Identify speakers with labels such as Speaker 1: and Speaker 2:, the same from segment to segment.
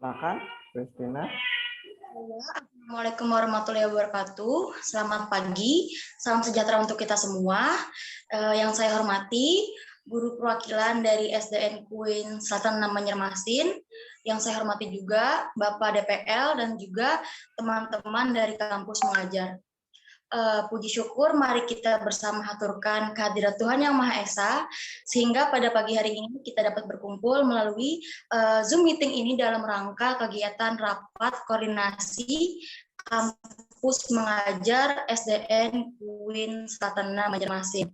Speaker 1: Silakan, Christina.
Speaker 2: Assalamualaikum warahmatullahi wabarakatuh. Selamat pagi, salam sejahtera untuk kita semua. Yang saya hormati, guru perwakilan dari SDN Queen Selatan 6 Banjarmasin. Yang saya hormati juga Bapak DPL dan juga teman-teman dari kampus mengajar. Puji syukur, mari kita bersama haturkan kehadirat Tuhan Yang Maha Esa, sehingga pada pagi hari ini kita dapat berkumpul melalui Zoom meeting ini dalam rangka kegiatan rapat koordinasi kampus mengajar SDN Queen Selatan 6 Banjarmasin.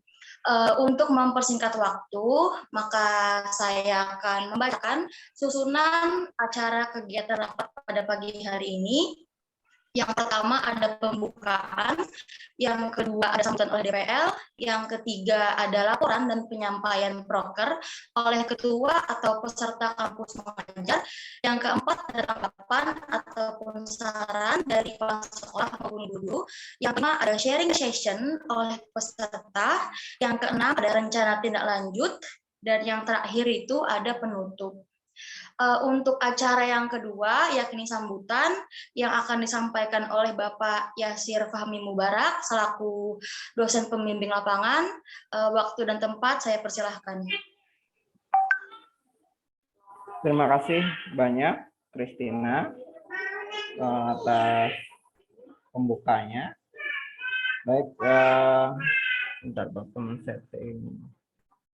Speaker 2: Untuk mempersingkat waktu, maka saya akan membacakan susunan acara kegiatan rapat pada pagi hari ini. Yang pertama ada pembukaan, yang kedua ada sambutan oleh DPL, yang ketiga ada laporan dan penyampaian proker oleh ketua atau peserta kampus mengajar, yang keempat ada tanggapan ataupun saran dari kepala sekolah maupun guru, yang kelima ada sharing session oleh peserta, yang keenam ada rencana tindak lanjut, dan yang terakhir itu ada penutup. Untuk acara yang kedua, yakni sambutan yang akan disampaikan oleh Bapak Yasir Fahmi Mubarak selaku dosen pembimbing lapangan. Waktu dan tempat saya persilahkan.
Speaker 1: Terima kasih banyak, Christina, atas pembukanya. Baik, bentar Bapak setting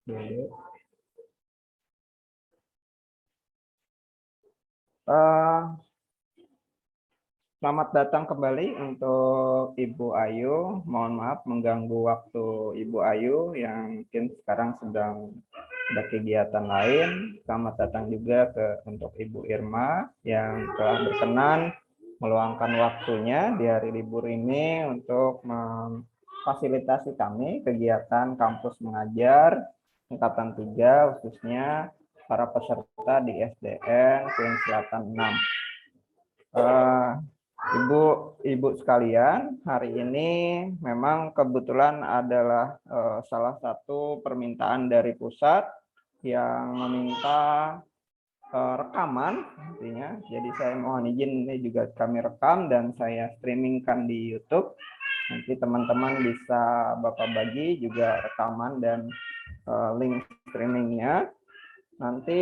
Speaker 1: dulu. Selamat datang kembali untuk Ibu Ayu. Mohon maaf mengganggu waktu Ibu Ayu yang mungkin sekarang sedang ada kegiatan lain. Selamat datang juga untuk Ibu Irma yang telah berkenan meluangkan waktunya di hari libur ini untuk memfasilitasi kami kegiatan kampus mengajar Angkatan 3, khususnya para peserta di SDN Queen Selatan 6. Ibu sekalian, hari ini memang kebetulan adalah salah satu permintaan dari pusat yang meminta rekaman, artinya. Jadi saya mohon izin, ini juga kami rekam dan saya streamingkan di YouTube. Nanti teman-teman bisa Bapak bagi juga rekaman dan link streamingnya. Nanti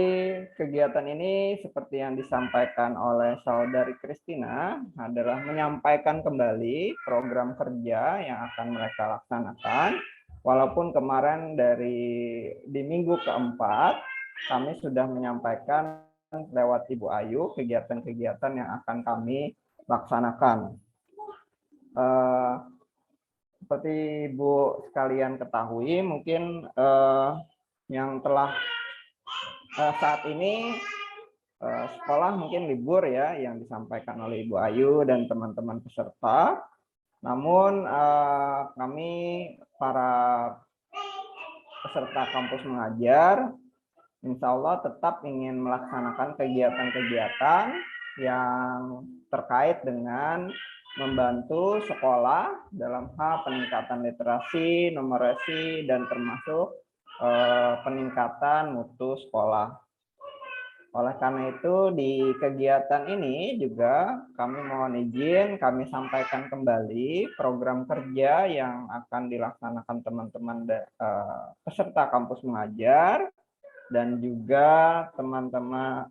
Speaker 1: kegiatan ini seperti yang disampaikan oleh saudari Christina adalah menyampaikan kembali program kerja yang akan mereka laksanakan. Walaupun kemarin di minggu keempat kami sudah menyampaikan lewat Ibu Ayu kegiatan-kegiatan yang akan kami laksanakan. Seperti Ibu sekalian ketahui, mungkin yang telah saat ini sekolah mungkin libur ya, yang disampaikan oleh Ibu Ayu dan teman-teman peserta. Namun kami para peserta kampus mengajar, insya Allah tetap ingin melaksanakan kegiatan-kegiatan yang terkait dengan membantu sekolah dalam hal peningkatan literasi, numerasi, dan termasuk peningkatan mutu sekolah. Oleh karena itu di kegiatan ini juga kami mohon izin kami sampaikan kembali program kerja yang akan dilaksanakan teman-teman peserta kampus mengajar dan juga teman-teman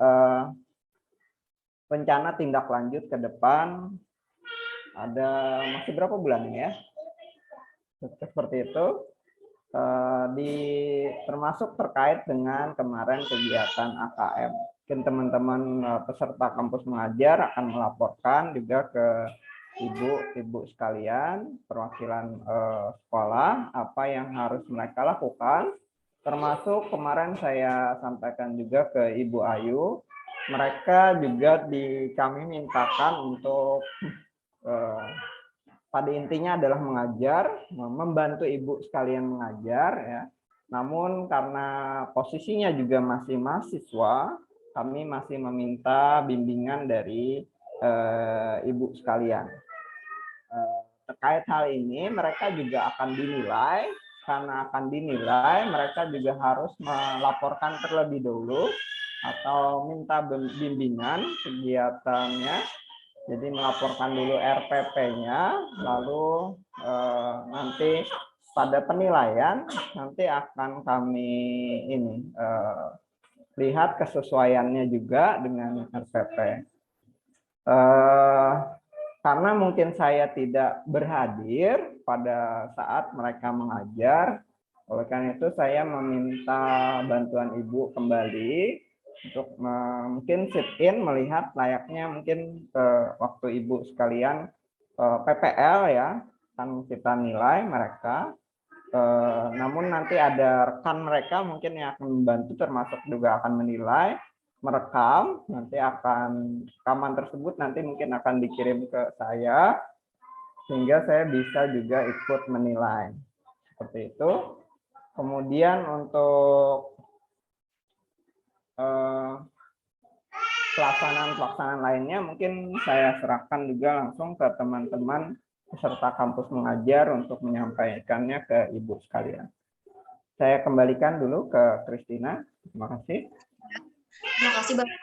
Speaker 1: rencana tindak lanjut ke depan. Ada masih berapa bulan ini ya? Seperti itu. Termasuk terkait dengan kemarin kegiatan AKM. Mungkin teman-teman peserta kampus mengajar akan melaporkan juga ke ibu sekalian, perwakilan sekolah, apa yang harus mereka lakukan. Termasuk kemarin saya sampaikan juga ke Ibu Ayu, mereka juga kami mintakan untuk pada intinya adalah mengajar, membantu ibu sekalian mengajar ya. Namun karena posisinya juga masih mahasiswa, kami masih meminta bimbingan dari ibu sekalian. Terkait hal ini mereka juga akan dinilai, karena akan dinilai mereka juga harus melaporkan terlebih dahulu atau minta bimbingan kegiatannya. Jadi melaporkan dulu RPP-nya, lalu nanti pada penilaian nanti akan kami lihat kesesuaiannya juga dengan RPP. Karena mungkin saya tidak berhadir pada saat mereka mengajar, oleh karena itu saya meminta bantuan Ibu kembali untuk mungkin sit in melihat layaknya mungkin waktu Ibu sekalian PPL ya, kan kita nilai mereka. Namun nanti ada rekan mereka mungkin yang akan membantu, termasuk juga akan menilai, merekam, nanti akan rekaman tersebut nanti mungkin akan dikirim ke saya sehingga saya bisa juga ikut menilai seperti itu. Kemudian untuk pelaksanaan lainnya mungkin saya serahkan juga langsung ke teman-teman peserta kampus mengajar untuk menyampaikannya ke Ibu sekalian. Saya kembalikan dulu ke Christina. Terima kasih.
Speaker 2: Terima kasih, Bapak.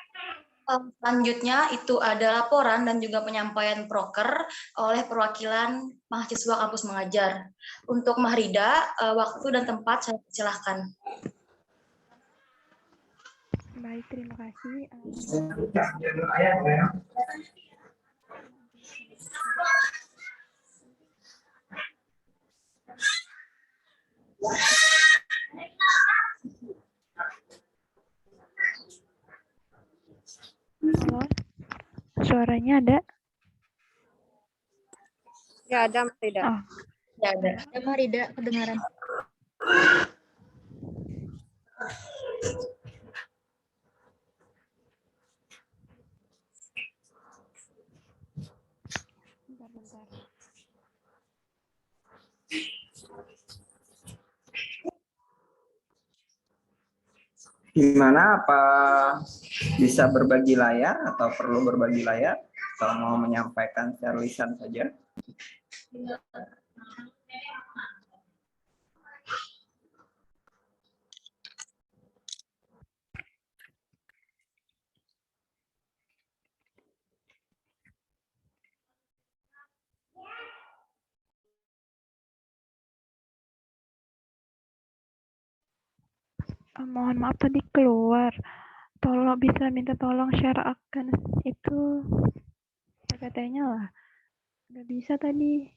Speaker 2: Selanjutnya itu ada laporan dan juga penyampaian proker oleh perwakilan mahasiswa kampus mengajar. Untuk Mahrida, waktu dan tempat saya silakan.
Speaker 3: Baik, terima kasih. Halo, suaranya ada?
Speaker 4: Ya, ada, Mahrida.
Speaker 3: Oh.
Speaker 2: Ya, ada.
Speaker 3: Ya, Mahrida, kedengaran. Bentar.
Speaker 1: Gimana, apa bisa berbagi layar atau perlu berbagi layar? Atau mau menyampaikan secara lisan saja?
Speaker 3: Mohon maaf tadi keluar. Tolong bisa minta tolong share akan itu PPT-nya lah. Nggak bisa tadi.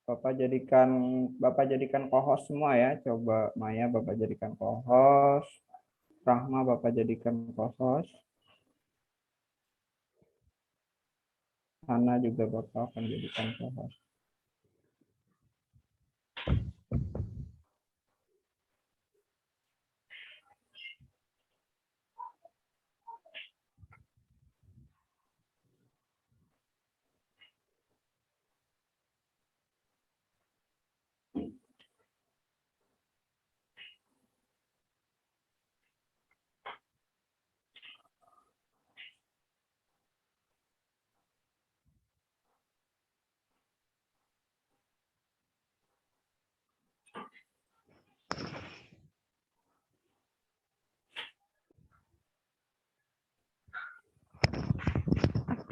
Speaker 1: Bapak jadikan co-host semua ya. Coba Maya Bapak jadikan co-host. Rahma Bapak jadikan co-host. Hana juga Bapak akan jadikan co-host.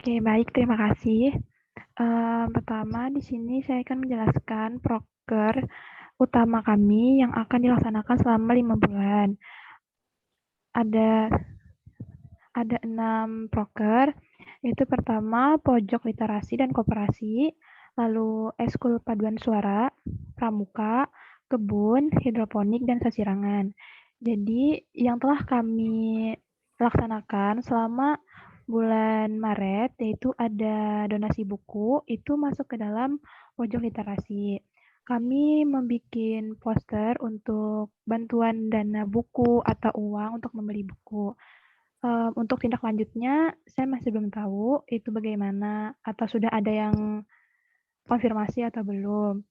Speaker 3: Oke, baik, terima kasih. Pertama, di sini saya akan menjelaskan proker utama kami yang akan dilaksanakan selama 5 bulan. Ada 6 proker, yaitu pertama pojok literasi dan koperasi, lalu eskul paduan suara, pramuka, kebun, hidroponik, dan sasirangan. Jadi yang telah kami laksanakan selama bulan Maret, yaitu ada donasi buku, itu masuk ke dalam pojok literasi. Kami membuat poster untuk bantuan dana buku atau uang untuk membeli buku. Untuk tindak lanjutnya, saya masih belum tahu itu bagaimana, atau sudah ada yang konfirmasi atau belum.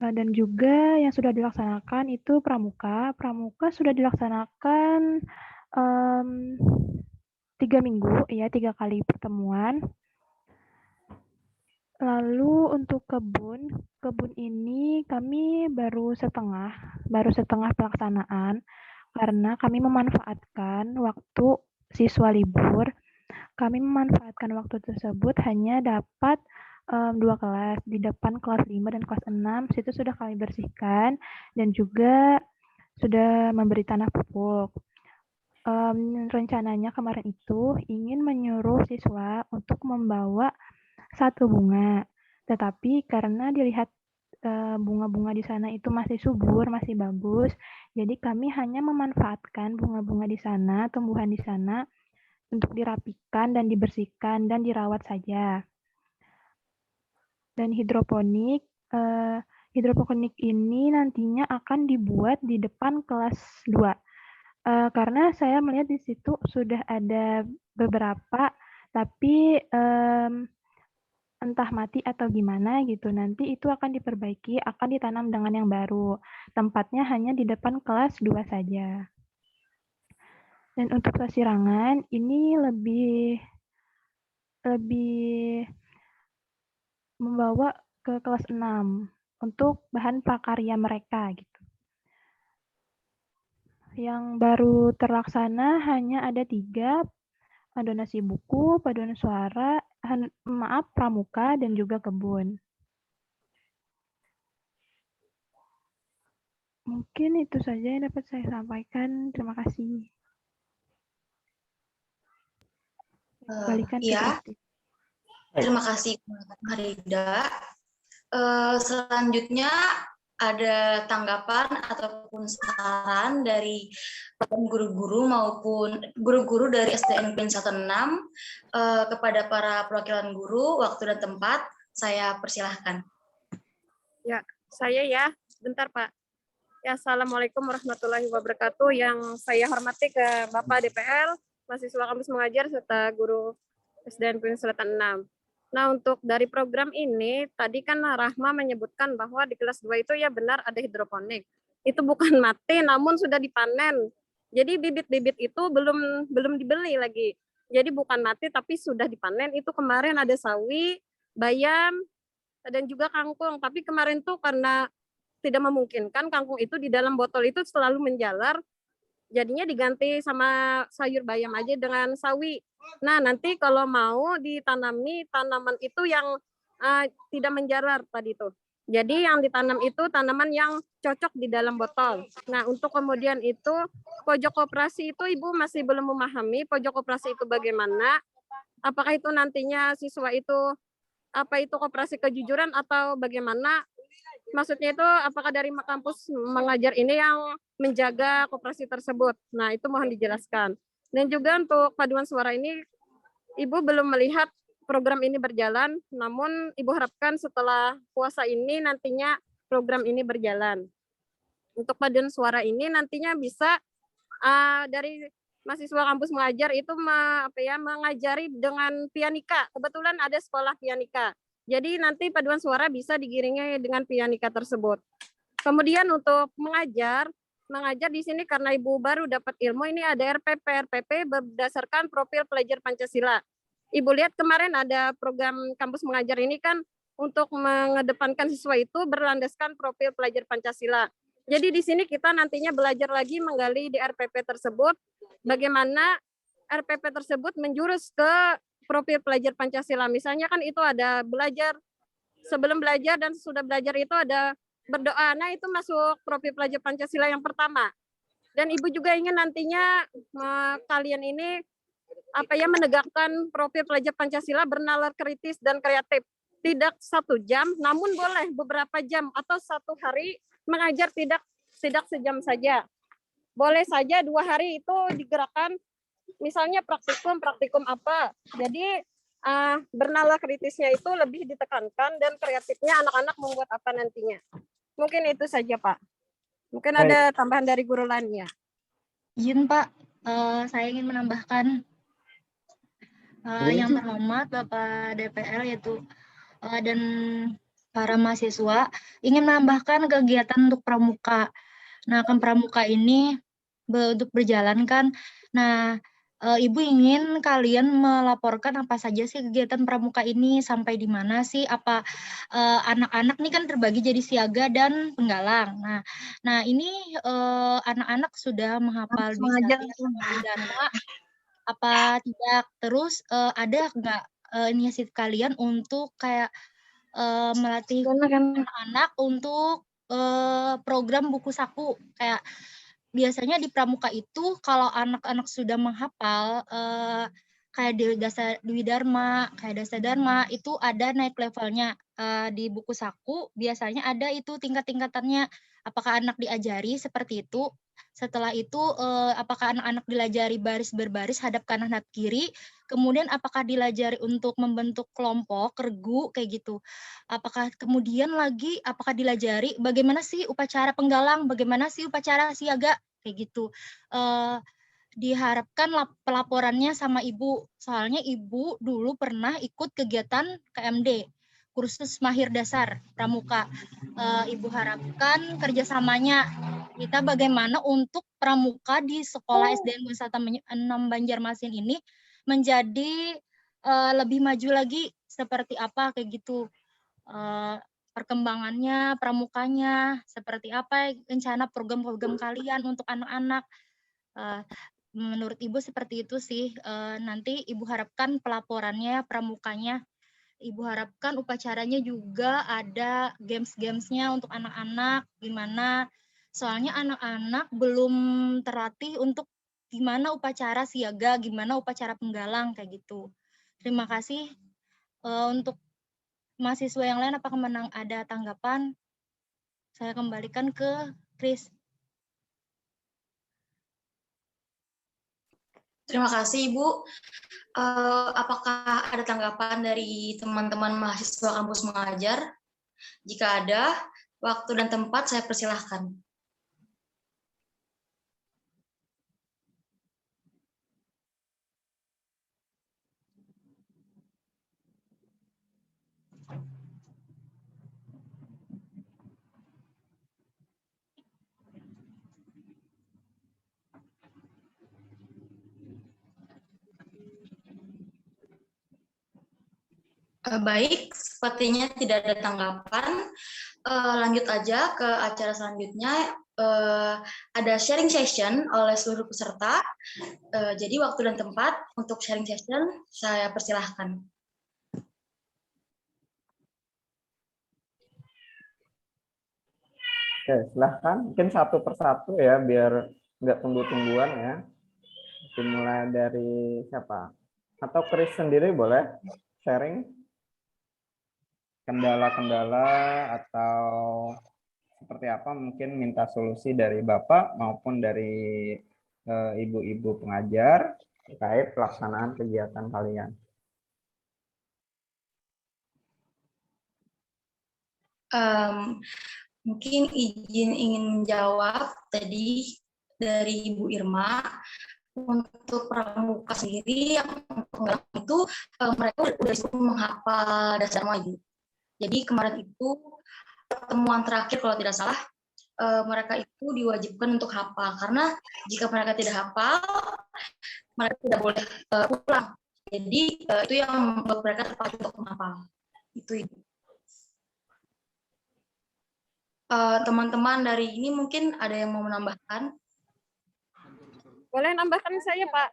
Speaker 3: Dan juga yang sudah dilaksanakan itu pramuka. Pramuka sudah dilaksanakan 3 minggu, ya 3 kali pertemuan. Lalu untuk kebun ini kami baru setengah pelaksanaan karena kami memanfaatkan waktu siswa libur. Kami memanfaatkan waktu tersebut hanya dapat 2 kelas, di depan kelas 5 dan kelas 6, situ sudah kami bersihkan dan juga sudah memberi tanah pupuk. Rencananya kemarin itu ingin menyuruh siswa untuk membawa 1 bunga, tetapi karena dilihat bunga-bunga di sana itu masih subur, masih bagus, jadi kami hanya memanfaatkan bunga-bunga di sana, tumbuhan di sana, untuk dirapikan dan dibersihkan dan dirawat saja. Dan hidroponik ini nantinya akan dibuat di depan kelas 2. Karena saya melihat di situ sudah ada beberapa, tapi entah mati atau gimana gitu, nanti itu akan diperbaiki, akan ditanam dengan yang baru. Tempatnya hanya di depan kelas 2 saja. Dan untuk sasirangan, ini lebih membawa ke kelas 6 untuk bahan prakarya mereka gitu. Yang baru terlaksana hanya ada 3, donasi buku, paduan suara, pramuka, dan juga kebun. Mungkin itu saja yang dapat saya sampaikan. Terima kasih. Balikan ke
Speaker 2: Ya,
Speaker 3: Kristi.
Speaker 2: terima kasih Kak Rida. Selanjutnya ada tanggapan ataupun saran dari guru-guru maupun guru-guru dari SDN Queen 16 kepada para perwakilan guru, waktu dan tempat. Saya persilahkan.
Speaker 4: Ya, saya ya. Bentar, Pak. Ya, Assalamualaikum warahmatullahi wabarakatuh. Yang saya hormati ke Bapak DPL, mahasiswa kampus mengajar, serta guru SDN Queen Selatan 6. Nah, untuk dari program ini, tadi kan Rahma menyebutkan bahwa di kelas 2 itu ya benar ada hidroponik. Itu bukan mati, namun sudah dipanen. Jadi bibit-bibit itu belum dibeli lagi. Jadi bukan mati, tapi sudah dipanen. Itu kemarin ada sawi, bayam, dan juga kangkung. Tapi kemarin tuh karena tidak memungkinkan, kangkung itu di dalam botol itu selalu menjalar, jadinya diganti sama sayur bayam aja dengan sawi. Nah, nanti kalau mau ditanami tanaman itu yang tidak menjalar tadi itu. Jadi yang ditanam itu tanaman yang cocok di dalam botol. Nah, untuk kemudian itu pojok koperasi itu Ibu masih belum memahami pojok koperasi itu bagaimana. Apakah itu nantinya siswa itu apa itu koperasi kejujuran atau bagaimana? Maksudnya itu apakah dari kampus mengajar ini yang menjaga koperasi tersebut? Nah, itu mohon dijelaskan. Dan juga untuk paduan suara ini, Ibu belum melihat program ini berjalan, namun Ibu harapkan setelah puasa ini nantinya program ini berjalan. Untuk paduan suara ini nantinya bisa dari mahasiswa kampus mengajar itu mengajari dengan pianika. Kebetulan ada sekolah pianika. Jadi nanti paduan suara bisa digiringi dengan pianika tersebut. Kemudian untuk mengajar di sini karena Ibu baru dapat ilmu, ini ada RPP berdasarkan profil pelajar Pancasila. Ibu lihat kemarin ada program kampus mengajar ini kan untuk mengedepankan siswa itu berlandaskan profil pelajar Pancasila. Jadi di sini kita nantinya belajar lagi menggali di RPP tersebut, bagaimana RPP tersebut menjurus ke profil pelajar Pancasila. Misalnya kan itu ada belajar, sebelum belajar dan sesudah belajar itu ada berdoa. Nah, itu masuk profil pelajar Pancasila yang pertama. Dan Ibu juga ingin nantinya kalian ini menegakkan profil pelajar Pancasila bernalar kritis dan kreatif. Tidak 1 jam, namun boleh beberapa jam atau 1 hari mengajar tidak sejam saja. Boleh saja 2 hari itu digerakkan, misalnya praktikum apa. Jadi bernalar kritisnya itu lebih ditekankan dan kreatifnya anak-anak membuat apa nantinya. Mungkin itu saja, Pak. Mungkin ada tambahan dari guru lainnya.
Speaker 5: Izin, Pak. Saya ingin menambahkan yang terhormat Bapak DPL yaitu dan para mahasiswa ingin menambahkan kegiatan untuk pramuka. Nah, kan pramuka ini untuk berjalan kan. Nah, Ibu ingin kalian melaporkan apa saja sih kegiatan pramuka ini, sampai di mana sih, apa anak-anak nih kan terbagi jadi siaga dan penggalang. Nah ini anak-anak sudah menghafal Dwi Satya sama Dwi Dharma apa tidak? Terus ada nggak inisiatif kalian untuk kayak melatih anak-anak untuk program buku saku, kayak biasanya di pramuka itu kalau anak-anak sudah menghafal kayak di dasar Dwi Dharma, kayak dasar Dharma itu ada naik levelnya. Di buku saku biasanya ada itu tingkat-tingkatannya. Apakah anak diajari seperti itu? Setelah itu apakah anak-anak dilajari baris berbaris hadap kanan hadap kiri? Kemudian apakah dilajari untuk membentuk kelompok, regu kayak gitu? Apakah kemudian lagi apakah dilajari bagaimana sih upacara penggalang, bagaimana sih upacara siaga kayak gitu. Diharapkan pelaporannya sama Ibu. Soalnya Ibu dulu pernah ikut kegiatan KMD, kursus mahir dasar pramuka. Ibu harapkan kerjasamanya kita bagaimana untuk pramuka di sekolah SDN Wisata 6 Banjarmasin ini menjadi lebih maju lagi, seperti apa kayak gitu. Perkembangannya, pramukanya, seperti apa rencana program-program kalian untuk anak-anak. Menurut Ibu seperti itu sih. Nanti Ibu harapkan pelaporannya, pramukanya. Ibu harapkan upacaranya juga ada games-gamesnya untuk anak-anak, gimana. Soalnya anak-anak belum terlatih untuk gimana upacara siaga, gimana upacara penggalang, kayak gitu. Terima kasih. Untuk mahasiswa yang lain, apakah ada tanggapan? Saya kembalikan ke Chris.
Speaker 2: Terima kasih, Ibu. Apakah ada tanggapan dari teman-teman mahasiswa kampus mengajar? Jika ada, waktu dan tempat saya persilahkan. Baik, sepertinya tidak ada tanggapan. Lanjut aja ke acara selanjutnya. Ada sharing session oleh seluruh peserta. Jadi waktu dan tempat untuk sharing session saya persilahkan.
Speaker 1: Oke, silahkan. Mungkin satu persatu ya, biar nggak tunggu-tungguan ya. Dimulai dari siapa? Atau Chris sendiri boleh sharing kendala-kendala atau seperti apa, mungkin minta solusi dari Bapak maupun dari ibu-ibu pengajar terkait pelaksanaan kegiatan kalian.
Speaker 2: Mungkin ingin menjawab tadi dari Ibu Irma. Untuk pramuka sendiri yang itu mereka sudah menghafal dasar Ibu. Jadi kemarin itu pertemuan terakhir kalau tidak salah mereka itu diwajibkan untuk hafal, karena jika mereka tidak hafal mereka tidak boleh pulang. Jadi itu yang membuat mereka terpacu untuk menghafal. Itu Ibu. Teman-teman dari ini mungkin ada yang mau menambahkan?
Speaker 4: Boleh nambahkan saya, Pak?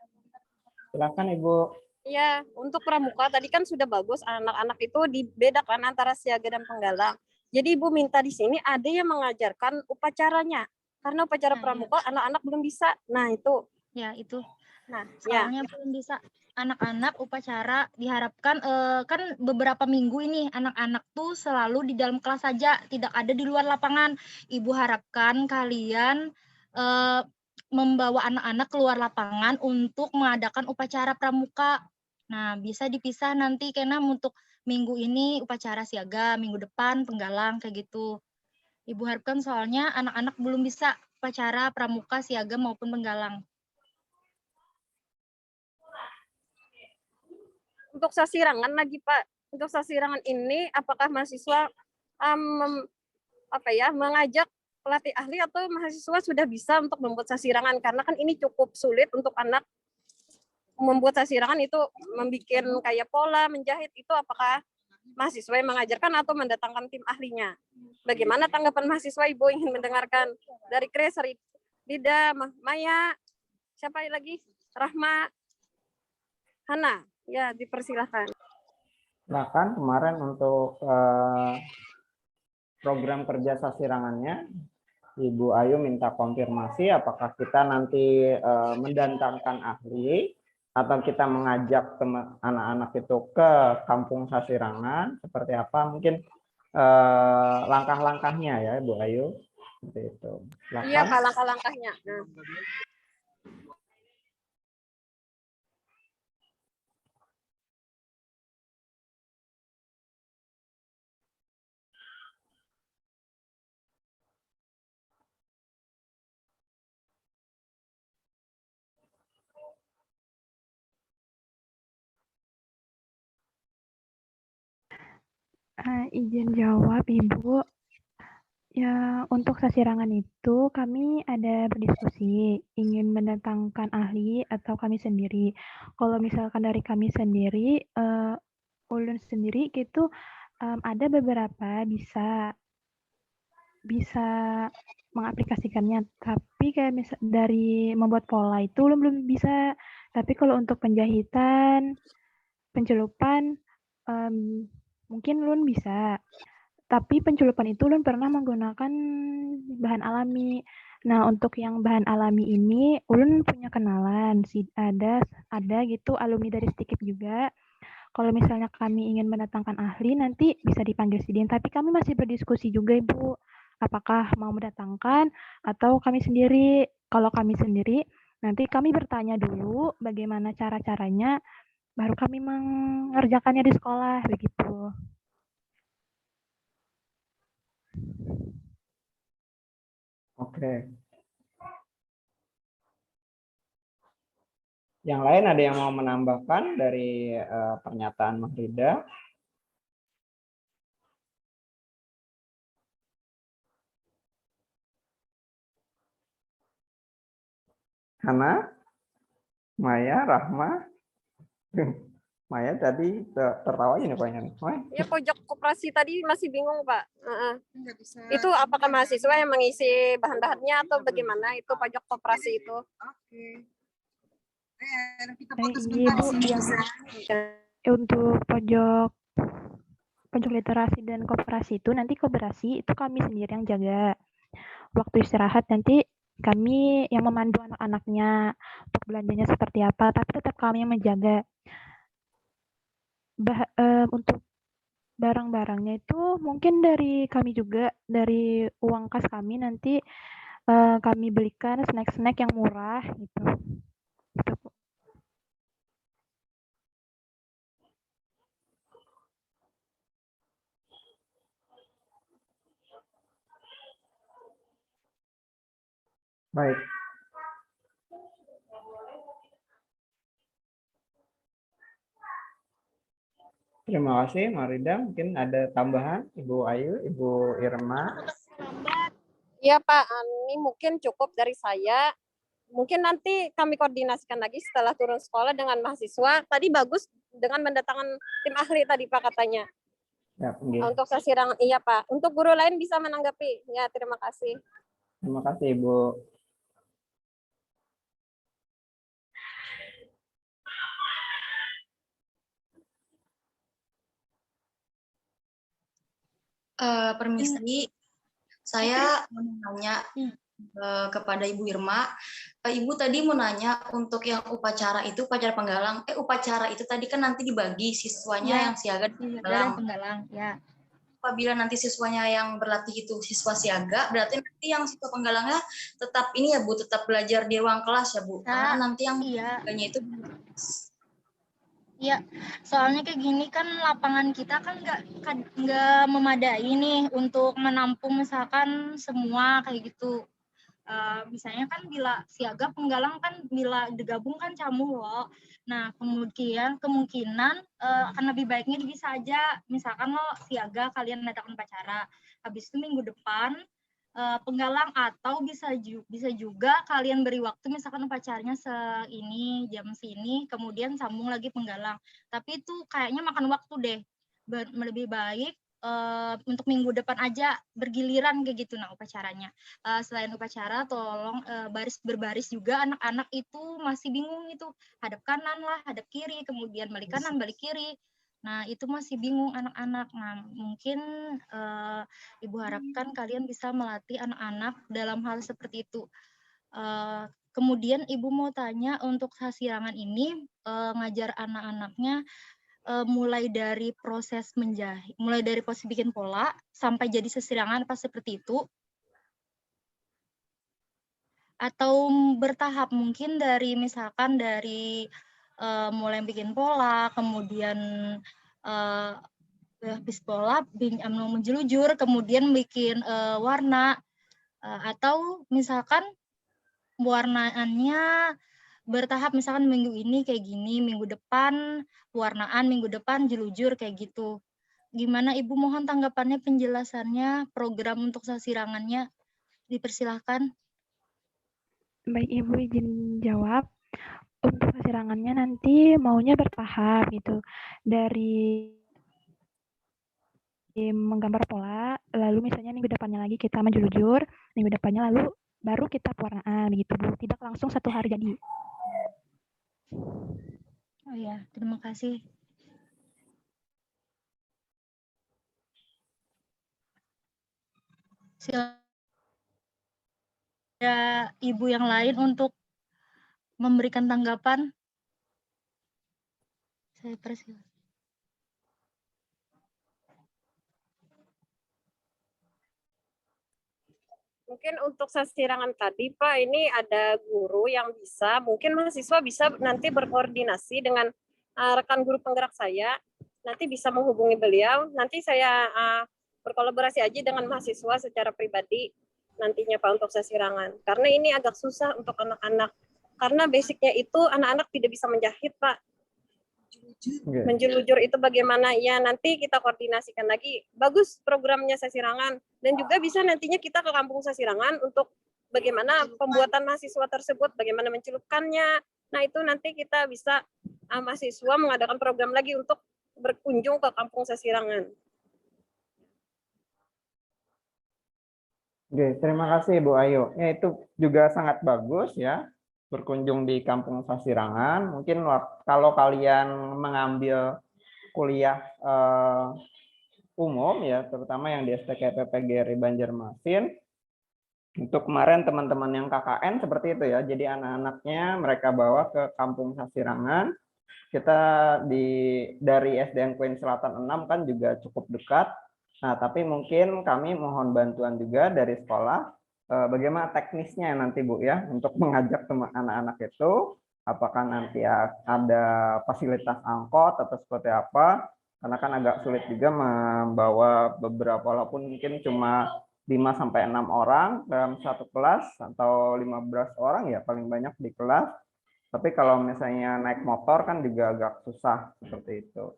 Speaker 1: Silakan Ibu.
Speaker 4: Iya, untuk pramuka tadi kan sudah bagus, anak-anak itu dibedakan antara siaga dan penggalang. Jadi Ibu minta di sini ada yang mengajarkan upacaranya. Karena upacara pramuka anak-anak belum bisa. Nah, itu.
Speaker 5: Ya, itu.
Speaker 4: Nah,
Speaker 5: soalnya belum bisa. Anak-anak upacara diharapkan kan beberapa minggu ini anak-anak tuh selalu di dalam kelas saja, tidak ada di luar lapangan. Ibu harapkan kalian membawa anak-anak keluar lapangan untuk mengadakan upacara pramuka. Nah, bisa dipisah nanti karena untuk minggu ini upacara siaga, minggu depan penggalang kayak gitu. Ibu harapkan soalnya anak-anak belum bisa upacara pramuka, siaga maupun penggalang.
Speaker 4: Untuk sasirangan lagi, Pak. Untuk sasirangan ini apakah mahasiswa mengajak pelatih ahli atau mahasiswa sudah bisa untuk membuat sasirangan, karena kan ini cukup sulit untuk anak membuat sasirangan itu membuat kayak pola menjahit itu apakah mahasiswa yang mengajarkan atau mendatangkan tim ahlinya? Bagaimana tanggapan mahasiswa? Ibu ingin mendengarkan dari Kris, Dida, Maya, siapa lagi? Rahma, Hana, ya dipersilahkan.
Speaker 1: Silakan kemarin untuk program kerja sasirangannya, Ibu Ayu minta konfirmasi apakah kita nanti mendatangkan ahli atau kita mengajak anak-anak itu ke kampung sasirangan, seperti apa mungkin langkah-langkahnya ya Ibu Ayu. Seperti itu. Silakan.
Speaker 4: Iya Pak, langkah-langkahnya.
Speaker 3: Izin jawab, Ibu. Ya, untuk sasirangan itu kami ada berdiskusi, ingin mendatangkan ahli atau kami sendiri. Kalau misalkan dari kami sendiri, ulun sendiri gitu, ada beberapa bisa mengaplikasikannya, tapi kayak dari membuat pola itu belum bisa. Tapi kalau untuk penjahitan, pencelupan, mungkin ulun bisa. Tapi penculupan itu ulun pernah menggunakan bahan alami. Nah, untuk yang bahan alami ini ulun punya kenalan, ada gitu alumni dari Stikip juga. Kalau misalnya kami ingin mendatangkan ahli, nanti bisa dipanggil sidin. Tapi kami masih berdiskusi juga, Ibu. Apakah mau mendatangkan atau kami sendiri? Kalau kami sendiri, nanti kami bertanya dulu bagaimana cara-caranya, baru kami mengerjakannya di sekolah, begitu.
Speaker 1: Oke. Yang lain ada yang mau menambahkan dari pernyataan Mahrida? Hana? Maya? Rahma? Maya tadi tertawa aja nih Paknya.
Speaker 4: Ya pojok koperasi tadi masih bingung Pak. Itu apakah mahasiswa yang mengisi bahan-bahannya atau bagaimana itu pojok koperasi itu?
Speaker 3: Ibu, untuk pojok literasi dan koperasi itu nanti koperasi itu kami sendiri yang jaga. Waktu istirahat nanti kami yang memandu anak-anaknya untuk belanjanya seperti apa, tapi tetap kami yang menjaga. Untuk barang-barangnya itu mungkin dari kami juga, dari uang kas kami nanti kami belikan snack-snack yang murah gitu. Gitu, Bu.
Speaker 1: Baik. Terima kasih, Marida. Mungkin ada tambahan, Ibu Ayu, Ibu Irma.
Speaker 4: Iya Pak, ini mungkin cukup dari saya. Mungkin nanti kami koordinasikan lagi setelah turun sekolah dengan mahasiswa. Tadi bagus dengan mendatangkan tim ahli tadi Pak katanya.
Speaker 1: Ya,
Speaker 4: untuk sasirangan, iya Pak. Untuk guru lain bisa menanggapi. Ya, terima kasih.
Speaker 1: Terima kasih Ibu.
Speaker 2: Permisi, saya mau nanya kepada Ibu Irma. Ibu tadi mau nanya untuk yang upacara itu, upacara penggalang. Upacara itu tadi kan nanti dibagi siswanya yang siaga dan
Speaker 5: penggalang. Ya.
Speaker 2: Apabila nanti siswanya yang berlatih itu siswa siaga, berarti nanti yang siswa penggalangnya tetap ini ya Bu, tetap belajar di ruang kelas ya Bu. Karena nanti yang siaganya itu.
Speaker 5: Iya, soalnya kayak gini kan lapangan kita kan nggak memadai nih untuk menampung misalkan semua kayak gitu. Misalnya kan bila siaga penggalang kan bila digabung kan camu loh. Nah kemungkinan akan lebih baiknya bisa aja misalkan lo siaga kalian datang upacara. Habis itu minggu depan penggalang, atau bisa juga kalian beri waktu, misalkan upacaranya jam sini, kemudian sambung lagi penggalang. Tapi itu kayaknya makan waktu deh. Lebih baik untuk minggu depan aja bergiliran kayak gitu nah upacaranya. Selain upacara, tolong berbaris juga, anak-anak itu masih bingung itu, hadap kanan lah, hadap kiri, kemudian balik kanan, balik kiri. Nah, itu masih bingung anak-anak. Nah, mungkin Ibu harapkan kalian bisa melatih anak-anak dalam hal seperti itu. Kemudian Ibu mau tanya, untuk sasirangan ini ngajar anak-anaknya mulai dari proses menjahit, mulai dari proses bikin pola sampai jadi sasirangan apa seperti itu? Atau bertahap, mungkin dari misalkan dari mulai bikin pola, kemudian habis pola menjelujur, kemudian bikin warna, atau misalkan warnaannya bertahap, misalkan minggu ini kayak gini, minggu depan warnaan, minggu depan jelujur kayak gitu. Gimana Ibu, mohon tanggapannya, penjelasannya, program untuk sasirangannya, dipersilahkan.
Speaker 3: Baik, Ibu izin jawab. Untuk sasirangannya nanti maunya bertahap gitu. Dari menggambar pola, lalu misalnya minggu depannya lagi kita menjelujur, minggu depannya lalu baru kita pewarnaan gitu, Bu. Tidak langsung satu hari jadi.
Speaker 5: Oh ya, terima kasih. Ada Ibu yang lain untuk memberikan tanggapan? Saya persilakan.
Speaker 4: Mungkin untuk sasirangan tadi, Pak, ini ada guru yang bisa, mungkin mahasiswa bisa nanti berkoordinasi dengan rekan guru penggerak saya, nanti bisa menghubungi beliau, nanti saya berkolaborasi aja dengan mahasiswa secara pribadi nantinya, Pak, untuk sasirangan. Karena ini agak susah untuk anak-anak, karena basicnya itu anak-anak tidak bisa menjahit, Pak. Menjelujur itu bagaimana ya, nanti kita koordinasikan lagi. Bagus programnya Sasirangan, dan juga bisa nantinya kita ke kampung Sasirangan untuk bagaimana pembuatan mahasiswa tersebut, bagaimana mencelupkannya. Nah, itu nanti kita bisa mahasiswa mengadakan program lagi untuk berkunjung ke kampung Sasirangan.
Speaker 1: Oke, terima kasih Bu Ayu. Ya, itu juga sangat bagus ya, berkunjung di Kampung Sasirangan. Mungkin kalau kalian mengambil kuliah umum ya, terutama yang di STKP PGRI Banjarmasin, untuk kemarin teman-teman yang KKN seperti itu ya, jadi anak-anaknya mereka bawa ke Kampung Sasirangan. Kita dari SDN Queen Selatan 6 kan juga cukup dekat. Nah, tapi mungkin kami mohon bantuan juga dari sekolah, bagaimana teknisnya nanti Bu ya, untuk mengajak anak-anak itu, apakah nanti ada fasilitas angkot atau seperti apa, karena kan agak sulit juga membawa beberapa, walaupun mungkin cuma 5-6 orang dalam satu kelas, atau 15 orang ya paling banyak di kelas. Tapi kalau misalnya naik motor kan juga agak susah seperti itu.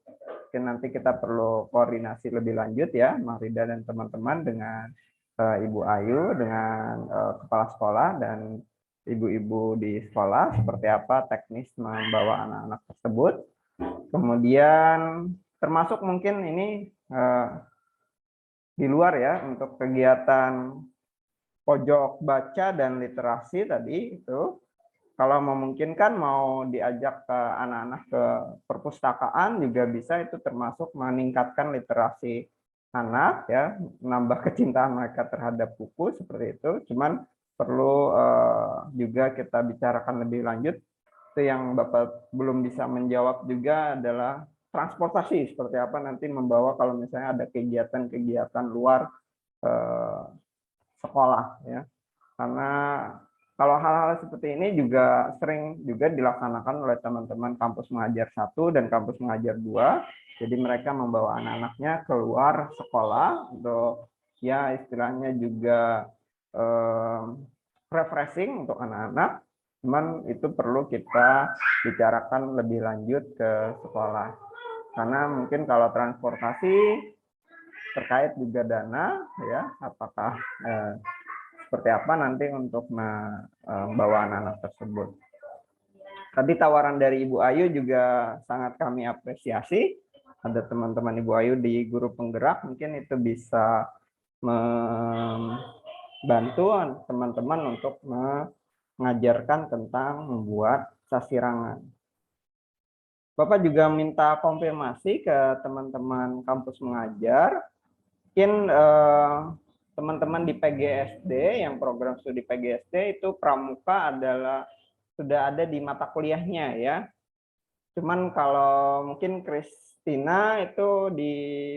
Speaker 1: Mungkin nanti kita perlu koordinasi lebih lanjut ya, Marida dan teman-teman, dengan Ibu Ayu, dengan kepala sekolah dan ibu-ibu di sekolah, seperti apa teknis membawa anak-anak tersebut. Kemudian termasuk mungkin ini di luar ya, untuk kegiatan pojok baca dan literasi tadi itu, kalau memungkinkan mau diajak ke anak-anak ke perpustakaan juga bisa, itu termasuk meningkatkan literasi anak ya, menambah kecintaan mereka terhadap buku seperti itu. Cuman perlu juga kita bicarakan lebih lanjut. Itu yang Bapak belum bisa menjawab juga adalah transportasi, seperti apa nanti membawa kalau misalnya ada kegiatan-kegiatan luar sekolah ya. Karena kalau hal-hal seperti ini juga sering juga dilaksanakan oleh teman-teman kampus mengajar 1 dan kampus mengajar 2. Jadi mereka membawa anak-anaknya keluar sekolah untuk ya istilahnya juga refreshing untuk anak-anak. Cuman itu perlu kita bicarakan lebih lanjut ke sekolah. Karena mungkin kalau transportasi terkait juga dana ya, apakah seperti apa nanti untuk membawa anak-anak tersebut. Tadi tawaran dari Ibu Ayu juga sangat kami apresiasi. Ada teman-teman Ibu Ayu di guru penggerak, mungkin itu bisa membantu teman-teman untuk mengajarkan tentang membuat sasirangan. Bapak juga minta konfirmasi ke teman-teman kampus mengajar. Mungkin teman-teman di PGSD, yang program studi PGSD itu pramuka adalah sudah ada di mata kuliahnya ya. Cuman kalau mungkin Christina itu di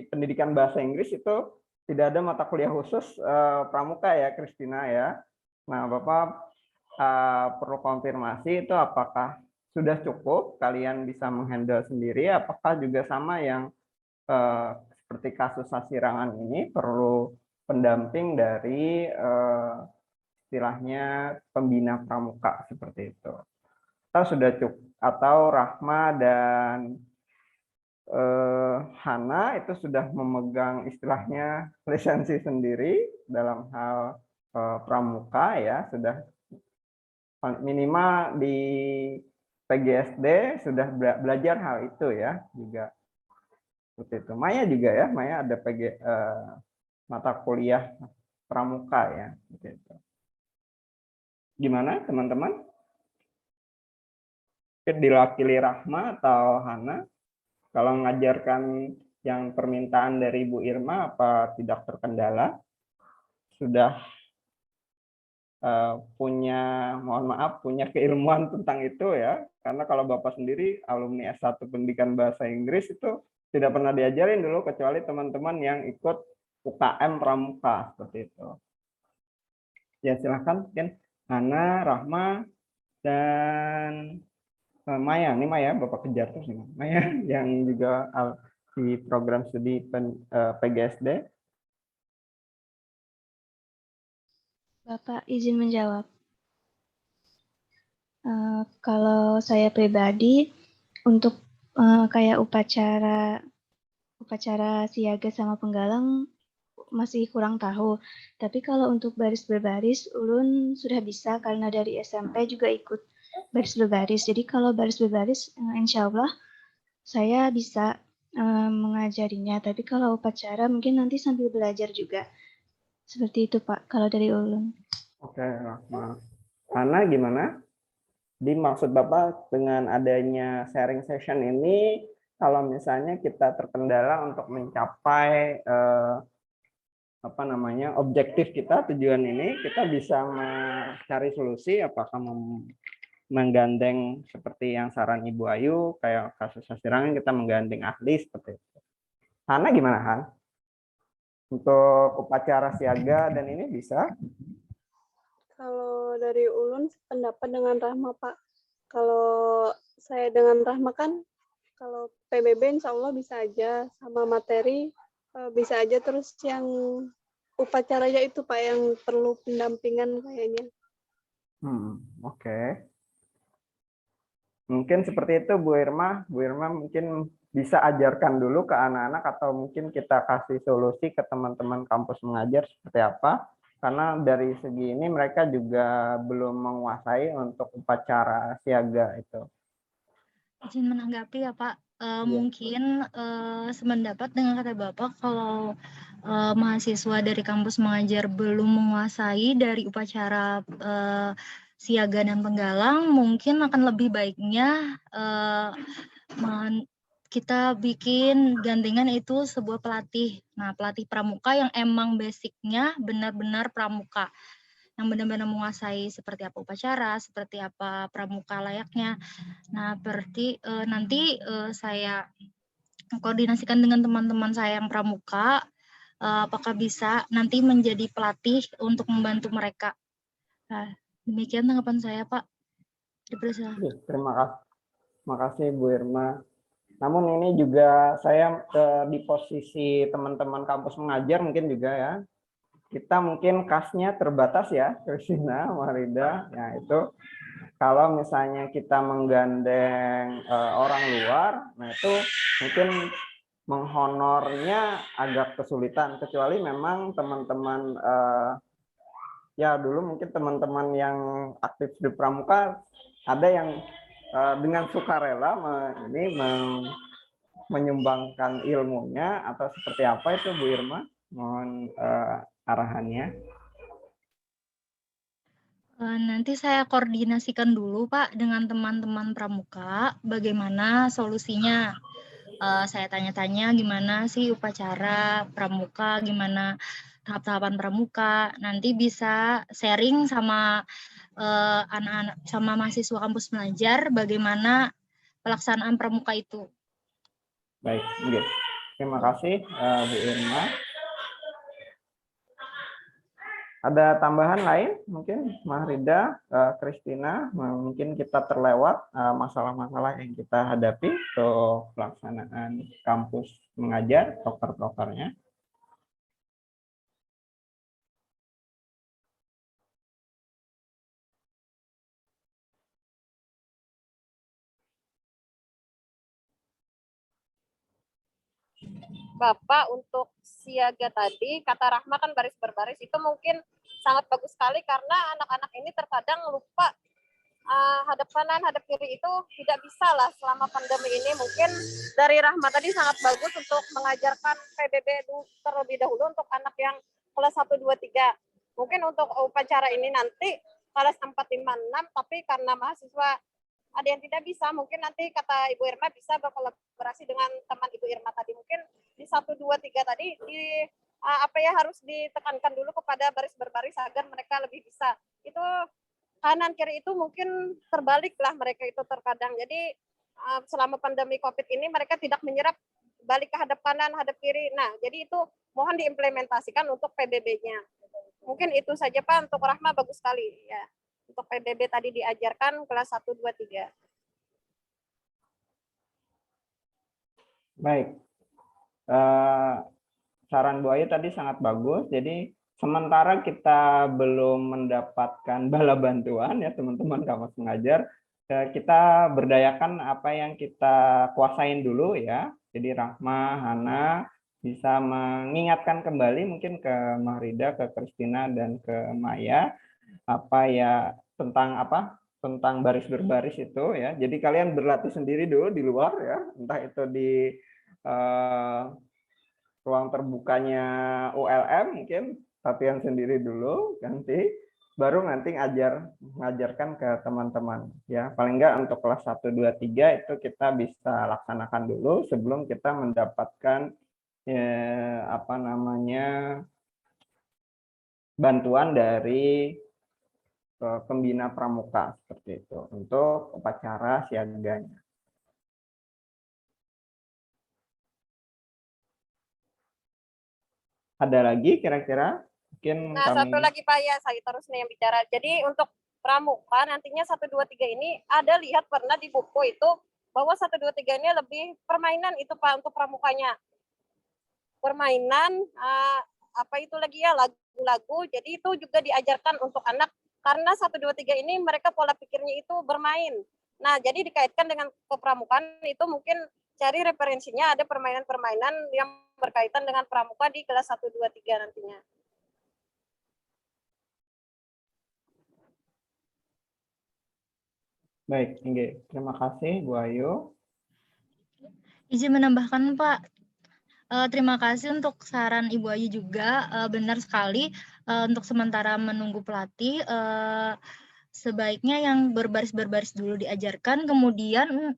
Speaker 1: pendidikan bahasa Inggris itu tidak ada mata kuliah khusus pramuka ya Christina ya. Nah Bapak perlu konfirmasi itu apakah sudah cukup kalian bisa menghandle sendiri, apakah juga sama yang seperti kasus sasirangan ini perlu pendamping dari istilahnya pembina pramuka seperti itu. Atau sudah cukup, atau Rahma dan Hana itu sudah memegang istilahnya lisensi sendiri dalam hal pramuka ya, sudah minimal di PGSD sudah belajar hal itu ya juga seperti itu. Maya juga ya, Maya ada mata kuliah pramuka ya. Gitu. Gimana teman-teman? Diwakili Rahma atau Hana? Kalau mengajarkan yang permintaan dari Bu Irma apa tidak terkendala? Sudah punya, mohon maaf, punya keilmuan tentang itu ya. Karena kalau Bapak sendiri alumni S1 pendidikan bahasa Inggris itu tidak pernah diajarin dulu kecuali teman-teman yang ikut UKM pramuka seperti itu. Ya silahkan mungkin Hana, Rahma, dan Maya. Ini Maya, Bapak kejar terus nih. Maya yang juga di program studi PGSD.
Speaker 3: Bapak izin menjawab. Kalau saya pribadi untuk kayak upacara siaga sama penggalang masih kurang tahu. Tapi kalau untuk baris berbaris, ulun sudah bisa karena dari SMP juga ikut baris berbaris. Jadi kalau baris berbaris, insya Allah saya bisa mengajarinya. Tapi kalau upacara mungkin nanti sambil belajar juga. Seperti itu Pak, kalau dari ulun.
Speaker 1: Oke, Rahma. Hana gimana? Dimaksud Bapak dengan adanya sharing session ini, kalau misalnya kita terkendala untuk mencapai objektif kita, tujuan ini, kita bisa mencari solusi, apakah menggandeng seperti yang saran Ibu Ayu, kayak kasus sasirangan kita menggandeng ahli seperti itu. Hana gimana Han? Untuk upacara siaga dan ini bisa?
Speaker 4: Kalau dari ulun pendapat dengan Rahma Pak. Kalau saya dengan Rahma kan, kalau PBB insya Allah bisa aja, sama materi bisa aja, terus yang upacaranya itu Pak yang perlu pendampingan kayaknya.
Speaker 1: Oke. Mungkin seperti itu Bu Irma. Bu Irma mungkin bisa ajarkan dulu ke anak-anak atau mungkin kita kasih solusi ke teman-teman kampus mengajar seperti apa. Karena dari segi ini mereka juga belum menguasai untuk upacara siaga itu.
Speaker 5: Izin menanggapi ya Pak. Mungkin sependapat dengan kata Bapak, kalau mahasiswa dari kampus mengajar belum menguasai dari upacara siaga dan penggalang, mungkin akan lebih baiknya kita bikin gandengan itu sebuah pelatih. Nah, pelatih pramuka yang emang basicnya benar-benar pramuka, yang benar-benar menguasai seperti apa upacara, seperti apa pramuka layaknya. Nah, berarti nanti saya koordinasikan dengan teman-teman saya yang pramuka, apakah bisa nanti menjadi pelatih untuk membantu mereka. Nah, demikian tanggapan saya, Pak.
Speaker 1: Terima kasih Bu Irma. Namun ini juga saya di posisi teman-teman kampus mengajar mungkin juga ya. Kita mungkin kasnya terbatas ya, Christina, Marida. Ya itu kalau misalnya kita menggandeng orang luar, nah itu mungkin menghonornya agak kesulitan, kecuali memang teman-teman ya dulu mungkin teman-teman yang aktif di Pramuka ada yang dengan sukarela menyumbangkan ilmunya atau seperti apa itu Bu Irma? Mohon arahannya.
Speaker 5: Nanti saya koordinasikan dulu Pak dengan teman-teman Pramuka bagaimana solusinya. Saya tanya-tanya gimana sih upacara Pramuka, gimana tahap-tahapan Pramuka. Nanti bisa sharing sama anak-anak sama mahasiswa kampus belajar bagaimana pelaksanaan Pramuka itu.
Speaker 1: Baik, mungkin. Terima kasih Bu Irma. Ada tambahan lain mungkin Mahrida, Kristina, mungkin kita terlewat masalah-masalah yang kita hadapi untuk pelaksanaan kampus mengajar, proker-prokernya.
Speaker 4: Bapak untuk siaga tadi, kata Rahma kan baris berbaris, itu mungkin sangat bagus sekali karena anak-anak ini terkadang lupa hadap kanan, hadap kiri itu tidak bisa lah selama pandemi ini. Mungkin dari Rahma tadi sangat bagus untuk mengajarkan PBB terlebih dahulu untuk anak yang kelas 1, 2, 3. Mungkin untuk upacara ini nanti kelas 4, 5, 6, tapi karena mahasiswa ada yang tidak bisa, mungkin nanti kata Ibu Irma bisa berkolaborasi dengan teman Ibu Irma tadi. Mungkin di 1, 2, 3 tadi harus ditekankan dulu kepada baris berbaris agar mereka lebih bisa. Itu kanan kiri itu mungkin terbalik lah mereka itu terkadang. Jadi selama pandemi COVID ini mereka tidak menyerap balik ke hadap kanan, hadap kiri. Nah, jadi itu mohon diimplementasikan untuk PBB-nya. Mungkin itu saja Pak, untuk Rahma bagus sekali ya. Untuk PBB tadi diajarkan kelas 1, 2, 3.
Speaker 1: Baik. Saran Bu Ayu tadi sangat bagus. Jadi sementara kita belum mendapatkan bala bantuan ya teman-teman kampus mengajar, kita berdayakan apa yang kita kuasain dulu ya. Jadi Rahma, Hana bisa mengingatkan kembali mungkin ke Mahrida, ke Kristina, dan ke Maya tentang baris berbaris itu ya. Jadi kalian berlatih sendiri dulu di luar ya, entah itu di ruang terbukanya ULM mungkin latihan sendiri dulu, baru nanti ngajarkan ke teman-teman ya. Paling enggak untuk kelas 1, 2, 3 itu kita bisa laksanakan dulu sebelum kita mendapatkan bantuan dari pembina pramuka seperti itu untuk upacara siaganya. Ada lagi kira-kira? Mungkin
Speaker 4: satu lagi Pak ya, saya terus nih yang bicara. Jadi untuk pramuka nantinya 1, 2, 3 ini ada lihat pernah di buku itu bahwa 1, 2, 3 ini lebih permainan itu Pak untuk pramukanya. Permainan itu lagi ya, lagu-lagu. Jadi itu juga diajarkan untuk anak karena 1, 2, 3 ini mereka pola pikirnya itu bermain. Nah, jadi dikaitkan dengan kepramukaan itu mungkin cari referensinya ada permainan-permainan yang berkaitan dengan pramuka di kelas 1, 2, 3 nantinya.
Speaker 1: Baik, terima kasih Bu Ayu.
Speaker 5: Izin menambahkan Pak, terima kasih untuk saran Ibu Ayu juga, benar sekali untuk sementara menunggu pelatih, sebaiknya yang berbaris-berbaris dulu diajarkan, kemudian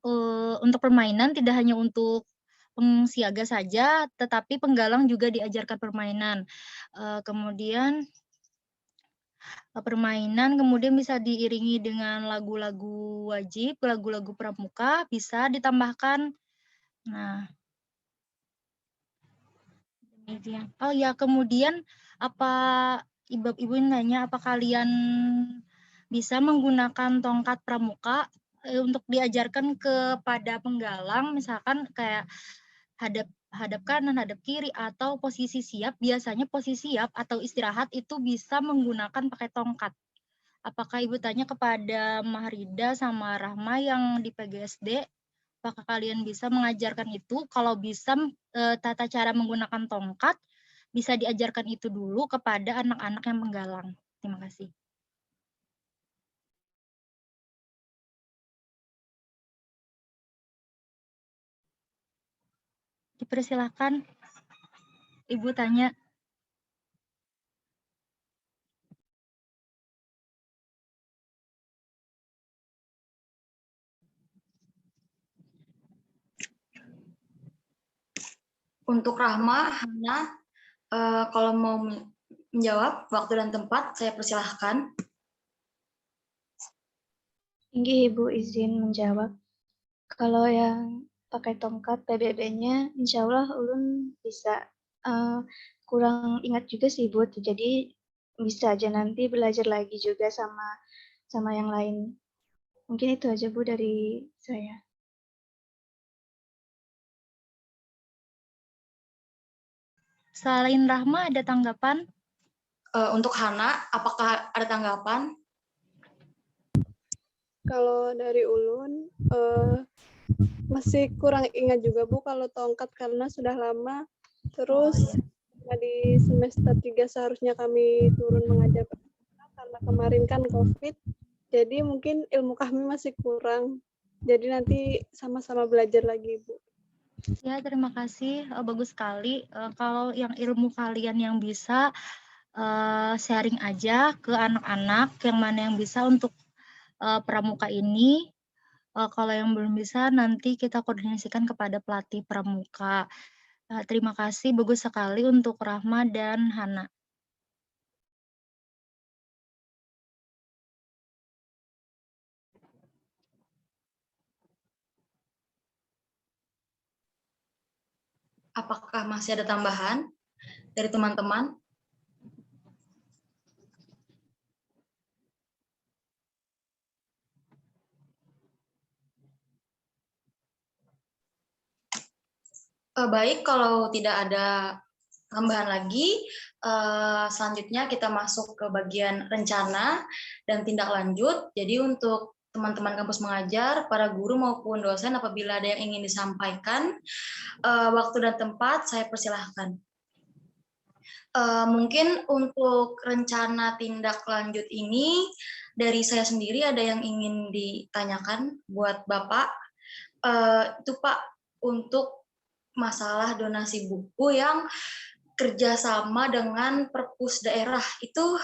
Speaker 5: untuk permainan tidak hanya untuk siaga saja, tetapi penggalang juga diajarkan permainan. Kemudian bisa diiringi dengan lagu-lagu wajib, lagu-lagu pramuka, bisa ditambahkan. Nah, demikian. Oh ya, kemudian ibu nanya apa kalian bisa menggunakan tongkat pramuka untuk diajarkan kepada penggalang, misalkan kayak hadap kanan, hadap kiri, atau posisi siap. Biasanya posisi siap atau istirahat itu bisa menggunakan pakai tongkat. Apakah Ibu tanya kepada Mahrida sama Rahma yang di PGSD, apakah kalian bisa mengajarkan itu? Kalau bisa tata cara menggunakan tongkat, bisa diajarkan itu dulu kepada anak-anak yang menggalang. Terima kasih. Dipersilakan, Ibu tanya.
Speaker 2: Untuk Rahma, Hana, kalau mau menjawab waktu dan tempat, saya persilahkan.
Speaker 3: Inggih, Ibu izin menjawab. Kalau yang pakai tongkat PBB-nya, insya Allah ulun bisa. Kurang ingat juga sih, Bu. Jadi bisa aja nanti belajar lagi juga sama yang lain. Mungkin itu aja, Bu, dari saya.
Speaker 5: Selain Rahma, ada tanggapan?
Speaker 2: Untuk Hana, apakah ada tanggapan?
Speaker 4: Kalau dari ulun masih kurang ingat juga Bu kalau tongkat karena sudah lama. Terus di semester 3 seharusnya kami turun mengajar karena kemarin kan COVID. Jadi mungkin ilmu kami masih kurang. Jadi nanti sama-sama belajar lagi Bu.
Speaker 5: Ya, terima kasih. Bagus sekali. Kalau yang ilmu kalian yang bisa, sharing aja ke anak-anak yang mana yang bisa untuk pramuka ini. Kalau yang belum bisa, nanti kita koordinasikan kepada pelatih pramuka. Terima kasih, bagus sekali untuk Rahma dan Hana.
Speaker 2: Apakah masih ada tambahan dari teman-teman? Baik, kalau tidak ada tambahan lagi, selanjutnya kita masuk ke bagian rencana dan tindak lanjut. Jadi untuk teman-teman kampus mengajar, para guru maupun dosen apabila ada yang ingin disampaikan, waktu dan tempat saya persilahkan. Mungkin untuk rencana tindak lanjut ini, dari saya sendiri ada yang ingin ditanyakan buat Bapak. Itu Pak, untuk masalah donasi buku yang kerjasama dengan perpus daerah itu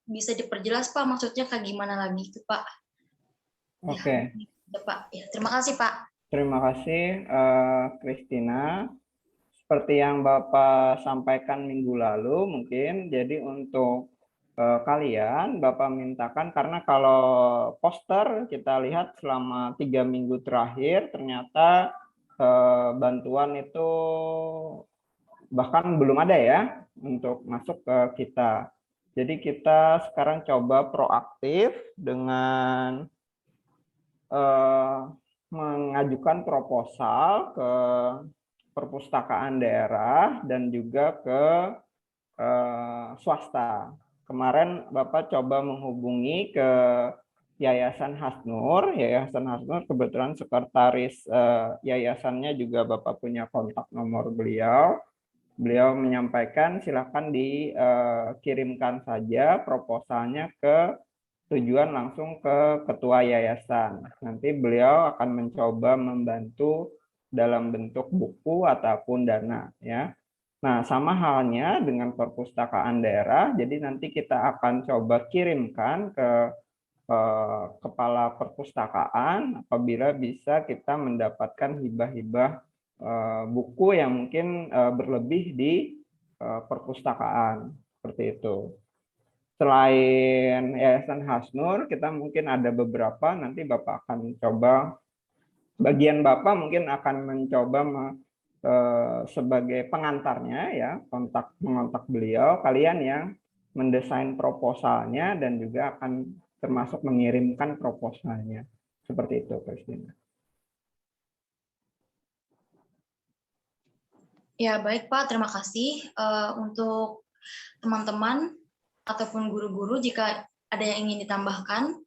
Speaker 2: bisa diperjelas Pak, maksudnya kayak gimana lagi itu Pak?
Speaker 1: Oke.
Speaker 2: Ya, Pak. Ya, terima kasih Pak.
Speaker 1: Terima kasih, Christina. Seperti yang Bapak sampaikan minggu lalu, mungkin jadi untuk kalian, Bapak mintakan karena kalau poster kita lihat selama 3 minggu terakhir ternyata bantuan itu bahkan belum ada ya untuk masuk ke kita. Jadi kita sekarang coba proaktif dengan mengajukan proposal ke perpustakaan daerah dan juga ke swasta. Kemarin Bapak coba menghubungi ke Yayasan Hasnur. Yayasan Hasnur kebetulan sekretaris yayasannya juga Bapak punya kontak nomor beliau. Beliau menyampaikan silakan dikirimkan saja proposalnya ke tujuan langsung ke ketua yayasan. Nanti beliau akan mencoba membantu dalam bentuk buku ataupun dana ya. Nah, sama halnya dengan perpustakaan daerah, jadi nanti kita akan coba kirimkan ke kepala perpustakaan apabila bisa kita mendapatkan hibah-hibah buku yang mungkin berlebih di perpustakaan seperti itu. Selain Yayasan Hasnur, kita mungkin ada beberapa, nanti Bapak akan coba, bagian Bapak mungkin akan mencoba sebagai pengantarnya ya, mengontak beliau, kalian yang mendesain proposalnya dan juga akan termasuk mengirimkan proposalnya. Seperti itu, Christina.
Speaker 2: Ya, baik Pak, terima kasih. Untuk teman-teman ataupun guru-guru jika ada yang ingin ditambahkan.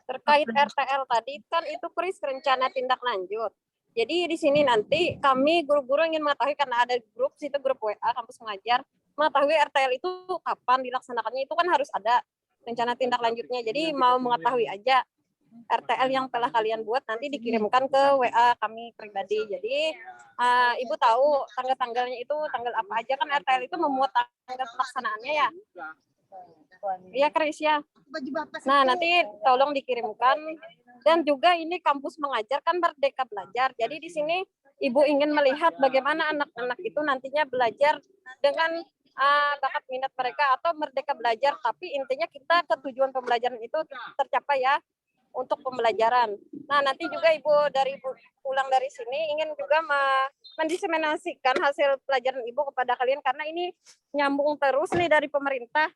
Speaker 4: Terkait RTL tadi kan itu Kris rencana tindak lanjut. Jadi di sini nanti kami guru-guru ingin mengetahui, karena ada grup situ, grup WA kampus mengajar, mengetahui RTL itu kapan dilaksanakannya, itu kan harus ada rencana tindak lanjutnya. Jadi mau mengetahui aja RTL yang telah kalian buat nanti dikirimkan ke WA kami pribadi. Jadi Ibu tahu tanggal-tanggalnya itu tanggal apa aja, kan RTL itu memuat tanggal pelaksanaannya ya. Iya Kris ya. Nah nanti tolong dikirimkan. Dan juga ini kampus mengajar kan Merdeka Belajar. Jadi di sini Ibu ingin melihat bagaimana anak-anak itu nantinya belajar dengan bakat minat mereka atau Merdeka Belajar. Tapi intinya kita tujuan pembelajaran itu tercapai ya, untuk pembelajaran. Nah nanti juga Ibu pulang dari sini ingin juga mendiseminasikan hasil pelajaran Ibu kepada kalian, karena ini nyambung terus nih dari pemerintah.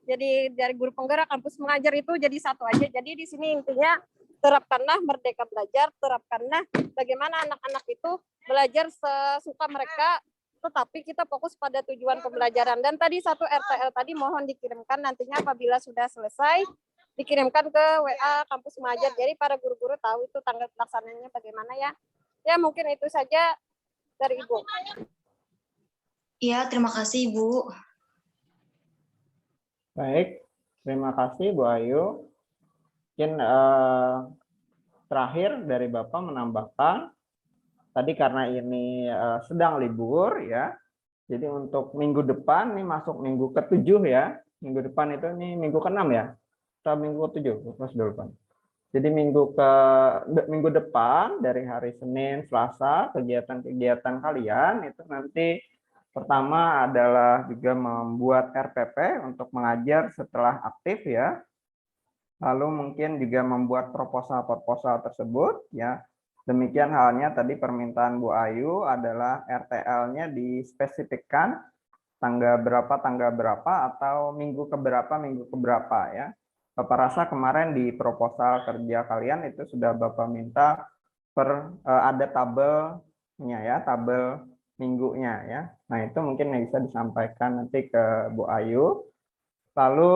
Speaker 4: Jadi dari guru penggerak kampus mengajar itu jadi satu aja. Jadi di sini intinya terapkanlah Merdeka Belajar, terapkanlah bagaimana anak-anak itu belajar sesuka mereka, tetapi kita fokus pada tujuan pembelajaran. Dan tadi satu RTL tadi mohon dikirimkan nantinya apabila sudah selesai, dikirimkan ke WA kampus mengajar. Jadi para guru-guru tahu itu tanggal pelaksanaannya bagaimana ya. Ya mungkin itu saja dari Ibu.
Speaker 2: Iya, terima kasih Ibu.
Speaker 1: Baik, terima kasih Bu Ayu. Mungkin terakhir dari Bapak menambahkan, tadi karena ini sedang libur ya, jadi untuk minggu depan, ini masuk minggu ke-7 ya, minggu depan itu ini minggu ke-6 ya, atau minggu ke-7, jadi minggu depan dari hari Senin, Selasa, kegiatan-kegiatan kalian itu nanti pertama adalah juga membuat RPP untuk mengajar setelah aktif ya. Lalu mungkin juga membuat proposal-proposal tersebut ya. Demikian halnya tadi permintaan Bu Ayu adalah RTL-nya dispesifikkan tanggal berapa atau minggu keberapa ya. Bapak rasa kemarin di proposal kerja kalian itu sudah Bapak minta ada tabelnya ya, tabel minggunya ya. Nah itu mungkin yang bisa disampaikan nanti ke Bu Ayu. Lalu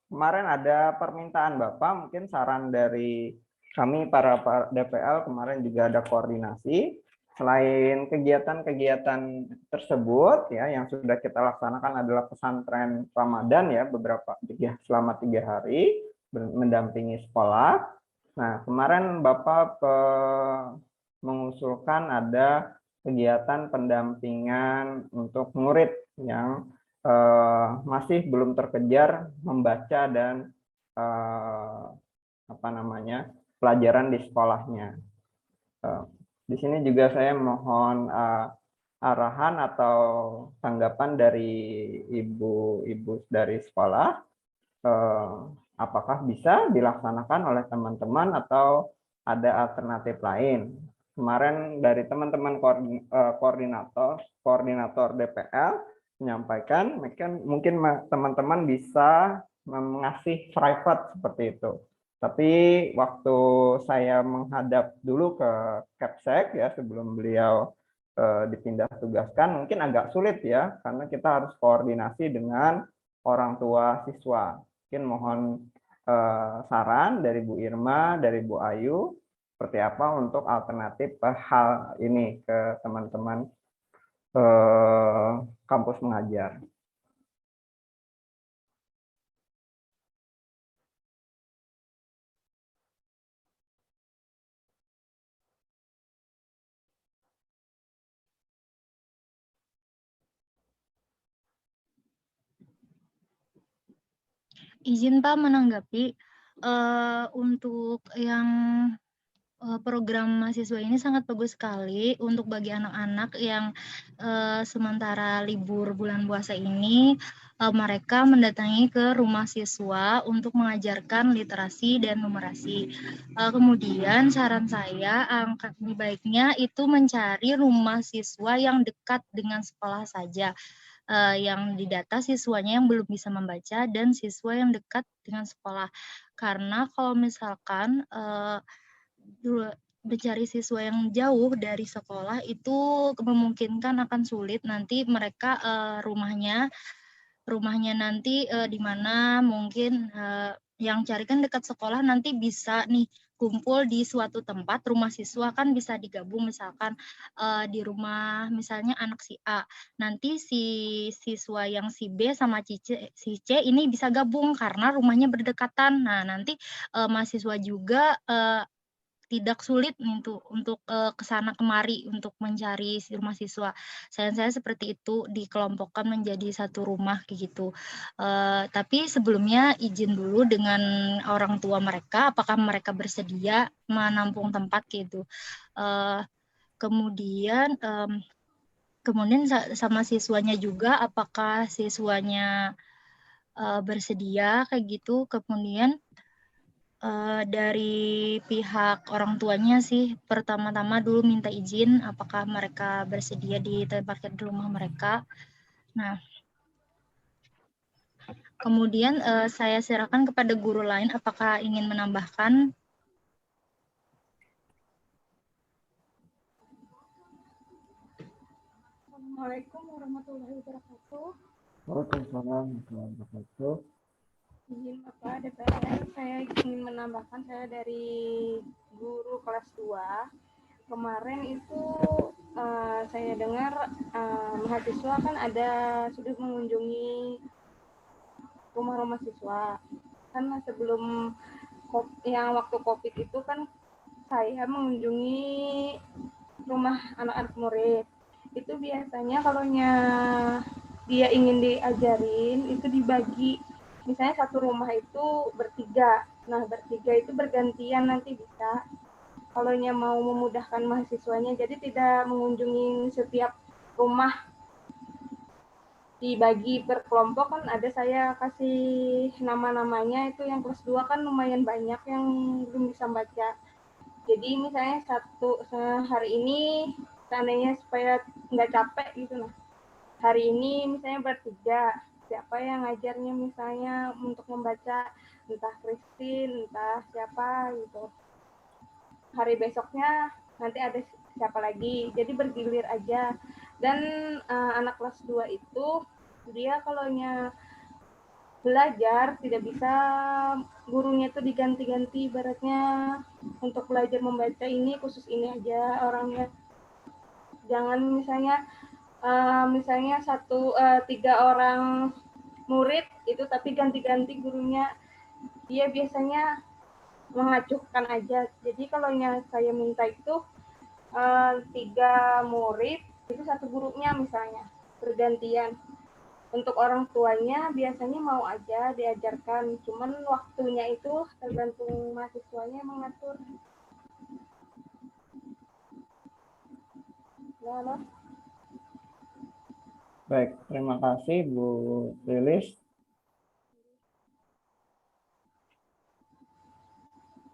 Speaker 1: kemarin ada permintaan Bapak, mungkin saran dari kami para DPL kemarin juga ada koordinasi. Selain kegiatan-kegiatan tersebut ya yang sudah kita laksanakan adalah pesantren Ramadan ya selama 3 hari mendampingi sekolah. Nah kemarin Bapak mengusulkan ada kegiatan pendampingan untuk murid yang masih belum terkejar membaca dan pelajaran di sekolahnya. Di sini juga saya mohon arahan atau tanggapan dari ibu-ibu dari sekolah, apakah bisa dilaksanakan oleh teman-teman atau ada alternatif lain. Kemarin dari teman-teman koordinator DPL menyampaikan, mungkin teman-teman bisa mengasih private seperti itu. Tapi waktu saya menghadap dulu ke Kepsek ya sebelum beliau dipindah tugaskan, mungkin agak sulit ya karena kita harus koordinasi dengan orang tua siswa. Mungkin mohon saran dari Bu Irma, dari Bu Ayu, seperti apa untuk alternatif hal ini ke teman-teman kampus mengajar.
Speaker 5: Izin Pak menanggapi untuk yang program mahasiswa ini sangat bagus sekali untuk bagi anak-anak yang sementara libur bulan puasa ini mereka mendatangi ke rumah siswa untuk mengajarkan literasi dan numerasi. Kemudian saran saya lebih baiknya itu mencari rumah siswa yang dekat dengan sekolah saja. Yang didata siswanya yang belum bisa membaca dan siswa yang dekat dengan sekolah. Karena kalau misalkan mencari siswa yang jauh dari sekolah itu memungkinkan akan sulit nanti mereka rumahnya nanti di mana mungkin yang carikan dekat sekolah nanti bisa nih kumpul di suatu tempat, rumah siswa kan bisa digabung, misalkan di rumah misalnya anak si A, nanti si siswa yang si B sama si C ini bisa gabung karena rumahnya berdekatan. Nah, nanti mahasiswa juga tidak sulit untuk ke sana kemari untuk mencari rumah siswa. Saya seperti itu, dikelompokkan menjadi satu rumah kayak gitu. Tapi sebelumnya izin dulu dengan orang tua mereka, apakah mereka bersedia menampung tempat gitu. Kemudian sama siswanya juga, apakah siswanya bersedia kayak gitu. Kemudian dari pihak orang tuanya sih pertama-tama dulu minta izin apakah mereka bersedia ditempatkan di rumah mereka. Nah, kemudian saya serahkan kepada guru lain apakah ingin menambahkan.
Speaker 6: Assalamualaikum warahmatullahi wabarakatuh.
Speaker 1: Waalaikumsalam warahmatullahi wabarakatuh.
Speaker 6: Izin Bapak DPR, saya ingin menambahkan, saya dari guru kelas 2. Kemarin itu saya dengar mahasiswa kan sudah mengunjungi rumah-rumah siswa. Karena sebelum yang waktu COVID itu kan saya mengunjungi rumah anak-anak murid. Itu biasanya kalau dia ingin diajarin itu dibagi, misalnya satu rumah itu bertiga. Nah, bertiga itu bergantian nanti bisa. Kalau mau memudahkan mahasiswanya, jadi tidak mengunjungi setiap rumah, dibagi per kelompok kan ada, saya kasih nama-namanya. Itu yang kelas 2 kan lumayan banyak yang belum bisa baca. Jadi misalnya hari ini seandainya supaya nggak capek gitu, nah hari ini misalnya bertiga, siapa yang ngajarnya misalnya untuk membaca, entah Christine, entah siapa gitu. Hari besoknya nanti ada siapa lagi, jadi bergilir aja. Dan anak kelas 2 itu dia kalau belajar tidak bisa gurunya itu diganti-ganti, ibaratnya untuk belajar membaca ini khusus ini aja orangnya. Jangan misalnya 3 orang murid itu tapi ganti-ganti gurunya, dia biasanya mengacuhkan aja. Jadi kalau saya minta itu 3 murid itu satu gurunya misalnya bergantian. Untuk orang tuanya biasanya mau aja diajarkan, cuman waktunya itu tergantung mahasiswanya mengatur. Nah,
Speaker 1: Baik, terima kasih Bu Lilis.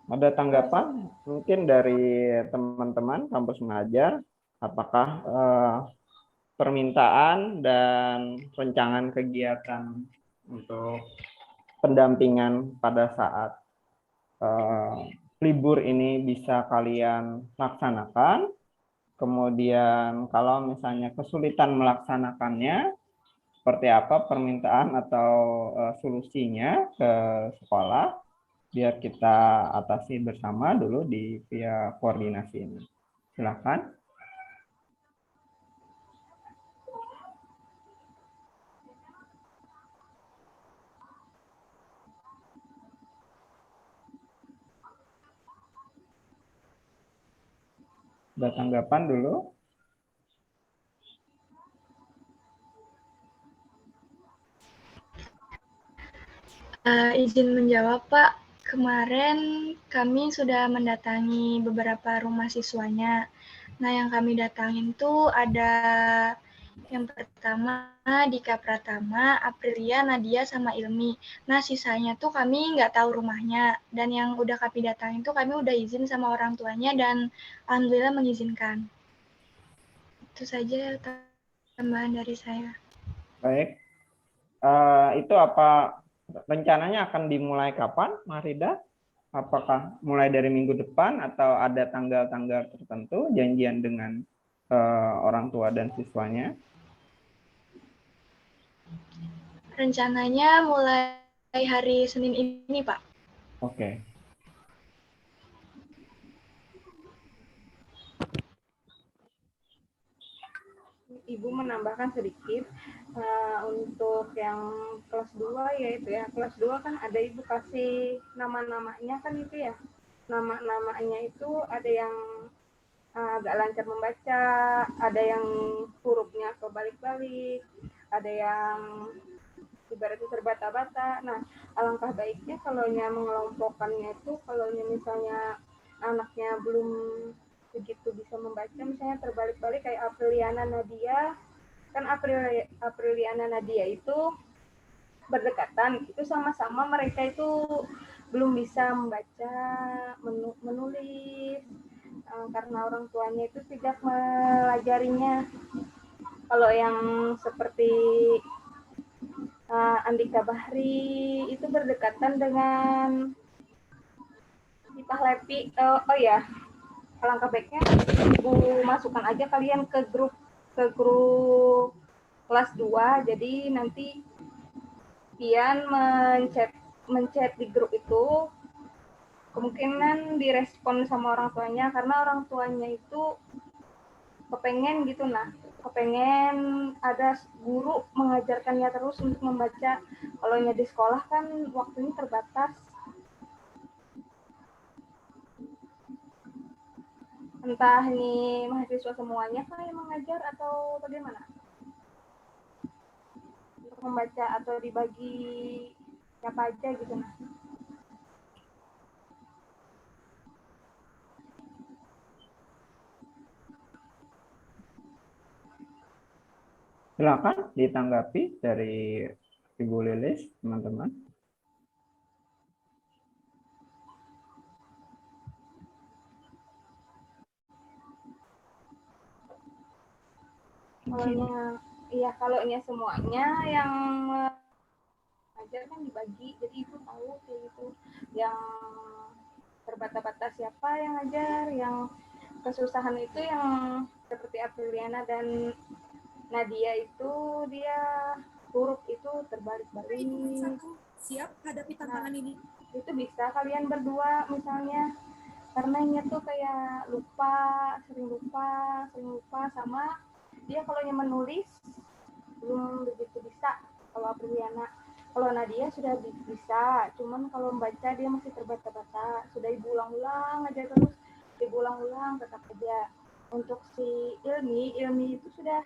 Speaker 1: Ada tanggapan mungkin dari teman-teman kampus mengajar, apakah permintaan dan rencangan kegiatan untuk pendampingan pada saat libur ini bisa kalian laksanakan. Kemudian kalau misalnya kesulitan melaksanakannya, seperti apa permintaan atau solusinya ke sekolah, biar kita atasi bersama dulu di via koordinasi ini. Silakan. Ada tanggapan dulu?
Speaker 7: Izin menjawab, Pak. Kemarin kami sudah mendatangi beberapa rumah siswanya. Nah, yang kami datangin tuh ada yang pertama Dika Pratama, Aprilia, Nadia, sama Ilmi. Nah, sisanya tuh kami nggak tahu rumahnya. Dan yang udah kami datangin tuh kami udah izin sama orang tuanya dan alhamdulillah mengizinkan. Itu saja tambahan dari saya.
Speaker 1: Baik. Itu apa rencananya akan dimulai kapan, Marida? Apakah mulai dari minggu depan atau ada tanggal-tanggal tertentu janjian dengan orang tua dan siswanya?
Speaker 7: Rencananya mulai hari Senin ini, Pak.
Speaker 1: Oke.
Speaker 6: Ibu menambahkan sedikit untuk yang kelas 2 yaitu ya kelas 2 kan ada Ibu kasih nama-namanya kan itu ya. Nama-namanya itu ada yang agak lancar membaca, ada yang hurufnya kebalik-balik, ada yang ibaratnya terbata-bata. Nah, alangkah baiknya kalau mengelompokkannya itu, kalau misalnya anaknya belum begitu bisa membaca, misalnya terbalik-balik kayak Apriliana Nadia, kan Apriliana Nadia itu berdekatan, itu sama-sama mereka itu belum bisa membaca, menulis, karena orang tuanya itu tidak melajarinya. Kalau yang seperti Andika Bahri itu berdekatan dengan Ipah Lepi. Oh ya, alangkah baiknya Ibu masukkan aja kalian ke grup kelas 2. Jadi nanti Pian menchat di grup itu, kemungkinan direspon sama orang tuanya, karena orang tuanya itu kepengen gitu, kepengen ada guru mengajarkannya terus untuk membaca. Kalau di sekolah kan waktunya terbatas. Entah ini mahasiswa semuanya kah yang mengajar atau bagaimana? Untuk membaca atau dibagi siapa aja gitu
Speaker 1: Silakan ditanggapi dari Ibu Lilis, teman-teman.
Speaker 6: Kalau semuanya yang mengajar kan dibagi, jadi Ibu tahu kayak gitu. Yang terbata-bata siapa yang ngajar, yang kesusahan itu yang seperti Apriliana dan Nadia itu dia huruf itu terbalik-balik.
Speaker 8: Siap hadapi tantangan ini.
Speaker 6: Itu bisa kalian berdua misalnya, karena ini tuh kayak sering lupa sama dia. Kalau yang menulis belum begitu bisa kalau Apriliana. Kalau Nadia sudah bisa, cuman kalau membaca dia masih terbata-bata. Sudah Ibu ulang-ulang aja terus, Ibu ulang-ulang tetap aja. Untuk si Ilmi itu sudah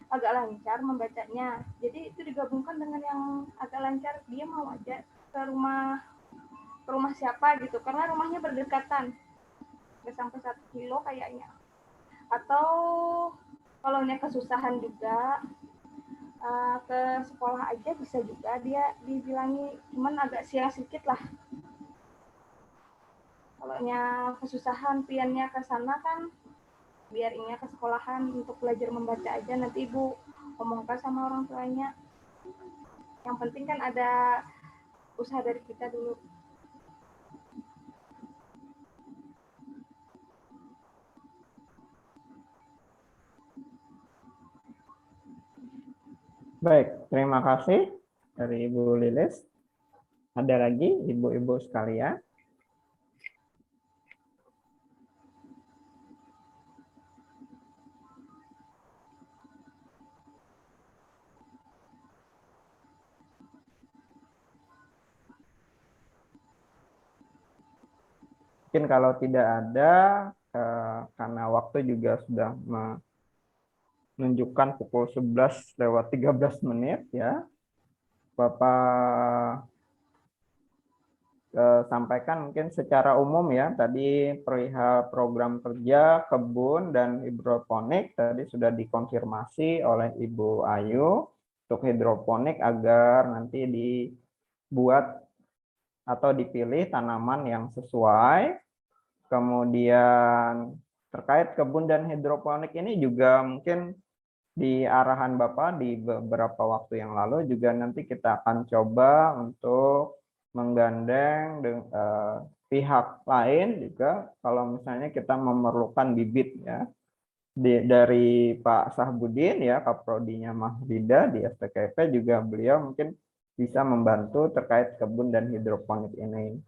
Speaker 6: agak lancar membacanya. Jadi itu digabungkan dengan yang agak lancar, dia mau aja ke rumah siapa gitu, karena rumahnya berdekatan, nggak sampai 1 kilo kayaknya. Atau kalau kesusahan juga ke sekolah aja bisa juga dia dibilangi, cuman agak siang sedikit lah. Kalau kesusahan piannya ke sana kan biar ini ke sekolahan untuk belajar membaca aja, nanti Ibu ngomongkan sama orang tuanya. Yang penting kan ada usaha dari kita dulu.
Speaker 1: Baik, terima kasih dari Ibu Lilis. Ada lagi ibu-ibu sekalian? Mungkin kalau tidak ada, karena waktu juga sudah menunjukkan pukul 11:13 ya, Bapak sampaikan mungkin secara umum ya, tadi perihal program kerja kebun dan hidroponik tadi sudah dikonfirmasi oleh Ibu Ayu untuk hidroponik agar nanti dibuat atau dipilih tanaman yang sesuai. Kemudian terkait kebun dan hidroponik ini juga mungkin di arahan Bapak di beberapa waktu yang lalu juga nanti kita akan coba untuk menggandeng pihak lain juga kalau misalnya kita memerlukan bibit ya. Dari Pak Sahbudin ya, Kaprodinya Mahfida di STKP juga beliau mungkin bisa membantu terkait kebun dan hidroponik ini.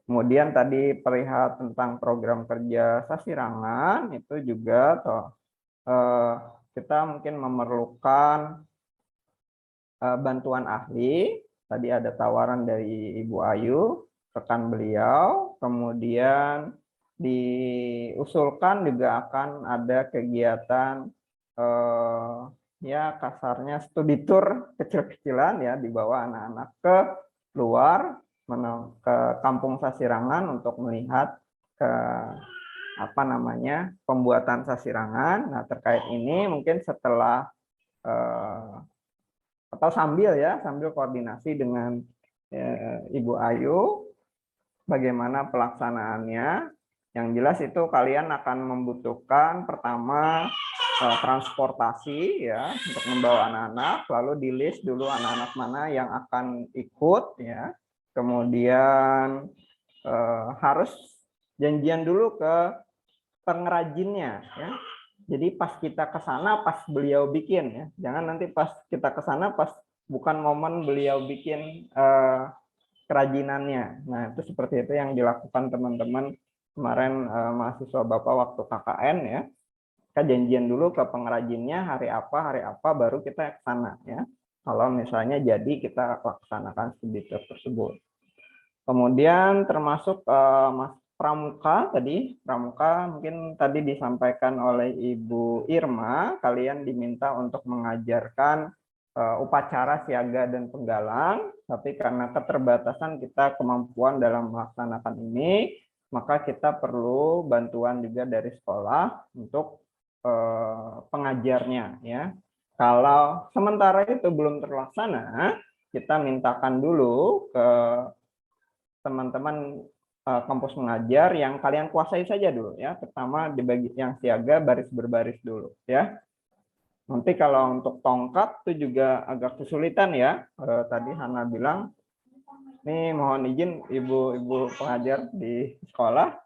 Speaker 1: Kemudian tadi perihal tentang program kerja Sasirangan itu juga kita mungkin memerlukan bantuan ahli. Tadi ada tawaran dari Ibu Ayu, rekan beliau, kemudian diusulkan juga akan ada kegiatan ya kasarnya studi tour kecil-kecilan ya, dibawa anak-anak ke luar, ke Kampung Sasirangan untuk melihat ke pembuatan sasirangan. Nah, terkait ini mungkin setelah atau sambil koordinasi dengan Ibu Ayu bagaimana pelaksanaannya. Yang jelas itu kalian akan membutuhkan pertama transportasi ya untuk membawa anak-anak, lalu di list dulu anak-anak mana yang akan ikut ya. Kemudian harus janjian dulu ke pengrajinnya ya. Jadi pas kita ke sana pas beliau bikin ya. Jangan nanti pas kita ke sana pas bukan momen beliau bikin kerajinannya. Nah, itu seperti itu yang dilakukan teman-teman kemarin mahasiswa Bapak waktu KKN ya. Kita janjian dulu ke pengrajinnya hari apa baru kita ke sana ya. Kalau misalnya jadi kita laksanakan studi tour tersebut. Kemudian termasuk Mas Pramuka mungkin tadi disampaikan oleh Ibu Irma, kalian diminta untuk mengajarkan upacara siaga dan penggalang, tapi karena keterbatasan kita kemampuan dalam melaksanakan ini, maka kita perlu bantuan juga dari sekolah untuk pengajarnya ya. Kalau sementara itu belum terlaksana, kita mintakan dulu ke teman-teman kampus mengajar yang kalian kuasai saja dulu ya. Pertama dibagi yang siaga baris berbaris dulu ya. Nanti kalau untuk tongkat itu juga agak kesulitan ya. Tadi Hana bilang, nih mohon izin ibu-ibu pengajar di sekolah,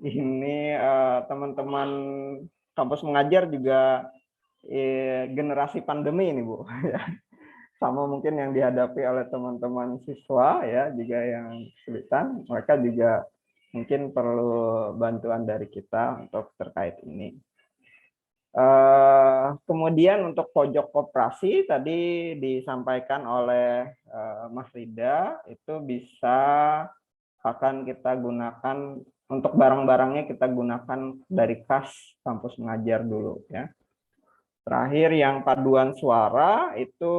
Speaker 1: ini teman-teman kampus mengajar juga generasi pandemi ini Bu. Sama mungkin yang dihadapi oleh teman-teman siswa ya, juga yang kesulitan, mereka juga mungkin perlu bantuan dari kita untuk terkait ini. Kemudian untuk pojok koperasi tadi disampaikan oleh Mas Rida, itu bisa akan kita gunakan untuk barang-barangnya, kita gunakan dari kas kampus mengajar dulu ya. Terakhir yang paduan suara itu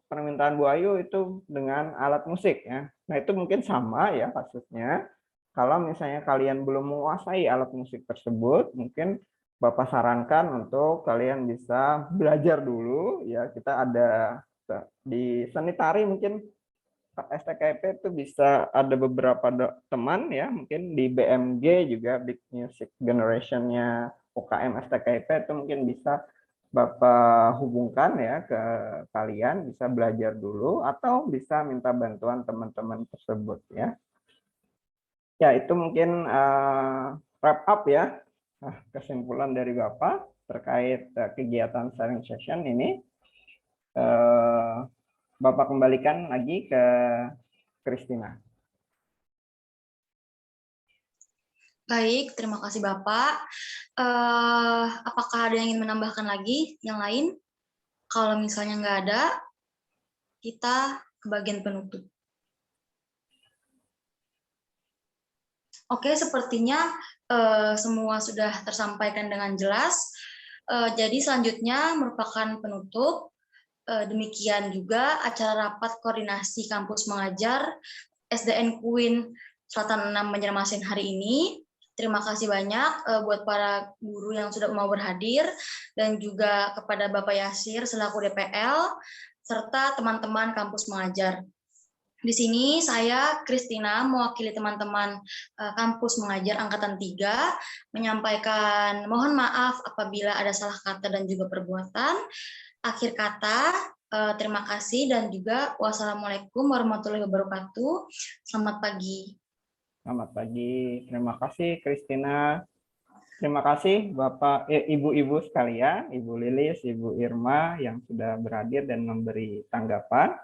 Speaker 1: permintaan Bu Ayu itu dengan alat musik ya. Nah, itu mungkin sama ya kasusnya. Kalau misalnya kalian belum menguasai alat musik tersebut, mungkin Bapak sarankan untuk kalian bisa belajar dulu ya. Kita ada di seni tari mungkin STKP itu bisa ada beberapa teman ya, mungkin di BMG juga Big Music Generation-nya UKM STKP itu mungkin bisa Bapak hubungkan ya ke kalian, bisa belajar dulu atau bisa minta bantuan teman-teman tersebut ya. Ya, itu mungkin wrap up ya. Nah, kesimpulan dari Bapak terkait kegiatan sharing session ini. Bapak kembalikan lagi ke Christina.
Speaker 2: Baik, terima kasih Bapak. Apakah ada yang ingin menambahkan lagi yang lain? Kalau misalnya nggak ada, kita ke bagian penutup. Oke, sepertinya semua sudah tersampaikan dengan jelas. Jadi selanjutnya merupakan penutup. Demikian juga acara rapat koordinasi kampus mengajar SDN Queen Selatan 6 Banjarmasin hari ini. Terima kasih banyak buat para guru yang sudah mau berhadir dan juga kepada Bapak Yasir selaku DPL serta teman-teman kampus mengajar. Di sini saya Christina mewakili teman-teman kampus mengajar angkatan 3 menyampaikan mohon maaf apabila ada salah kata dan juga perbuatan. Akhir kata, terima kasih dan juga wassalamualaikum warahmatullahi wabarakatuh. Selamat pagi.
Speaker 1: Selamat pagi. Terima kasih Christina. Terima kasih Bapak, Ibu-ibu sekalian, Ibu Lilis, Ibu Irma yang sudah berhadir dan memberi tanggapan.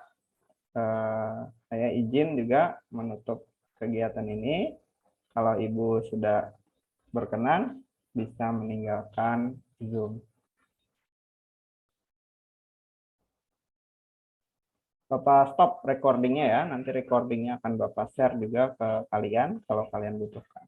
Speaker 1: Saya izin juga menutup kegiatan ini. Kalau Ibu sudah berkenan, bisa meninggalkan Zoom. Bapak stop recordingnya ya, nanti recordingnya akan Bapak share juga ke kalian kalau kalian butuhkan.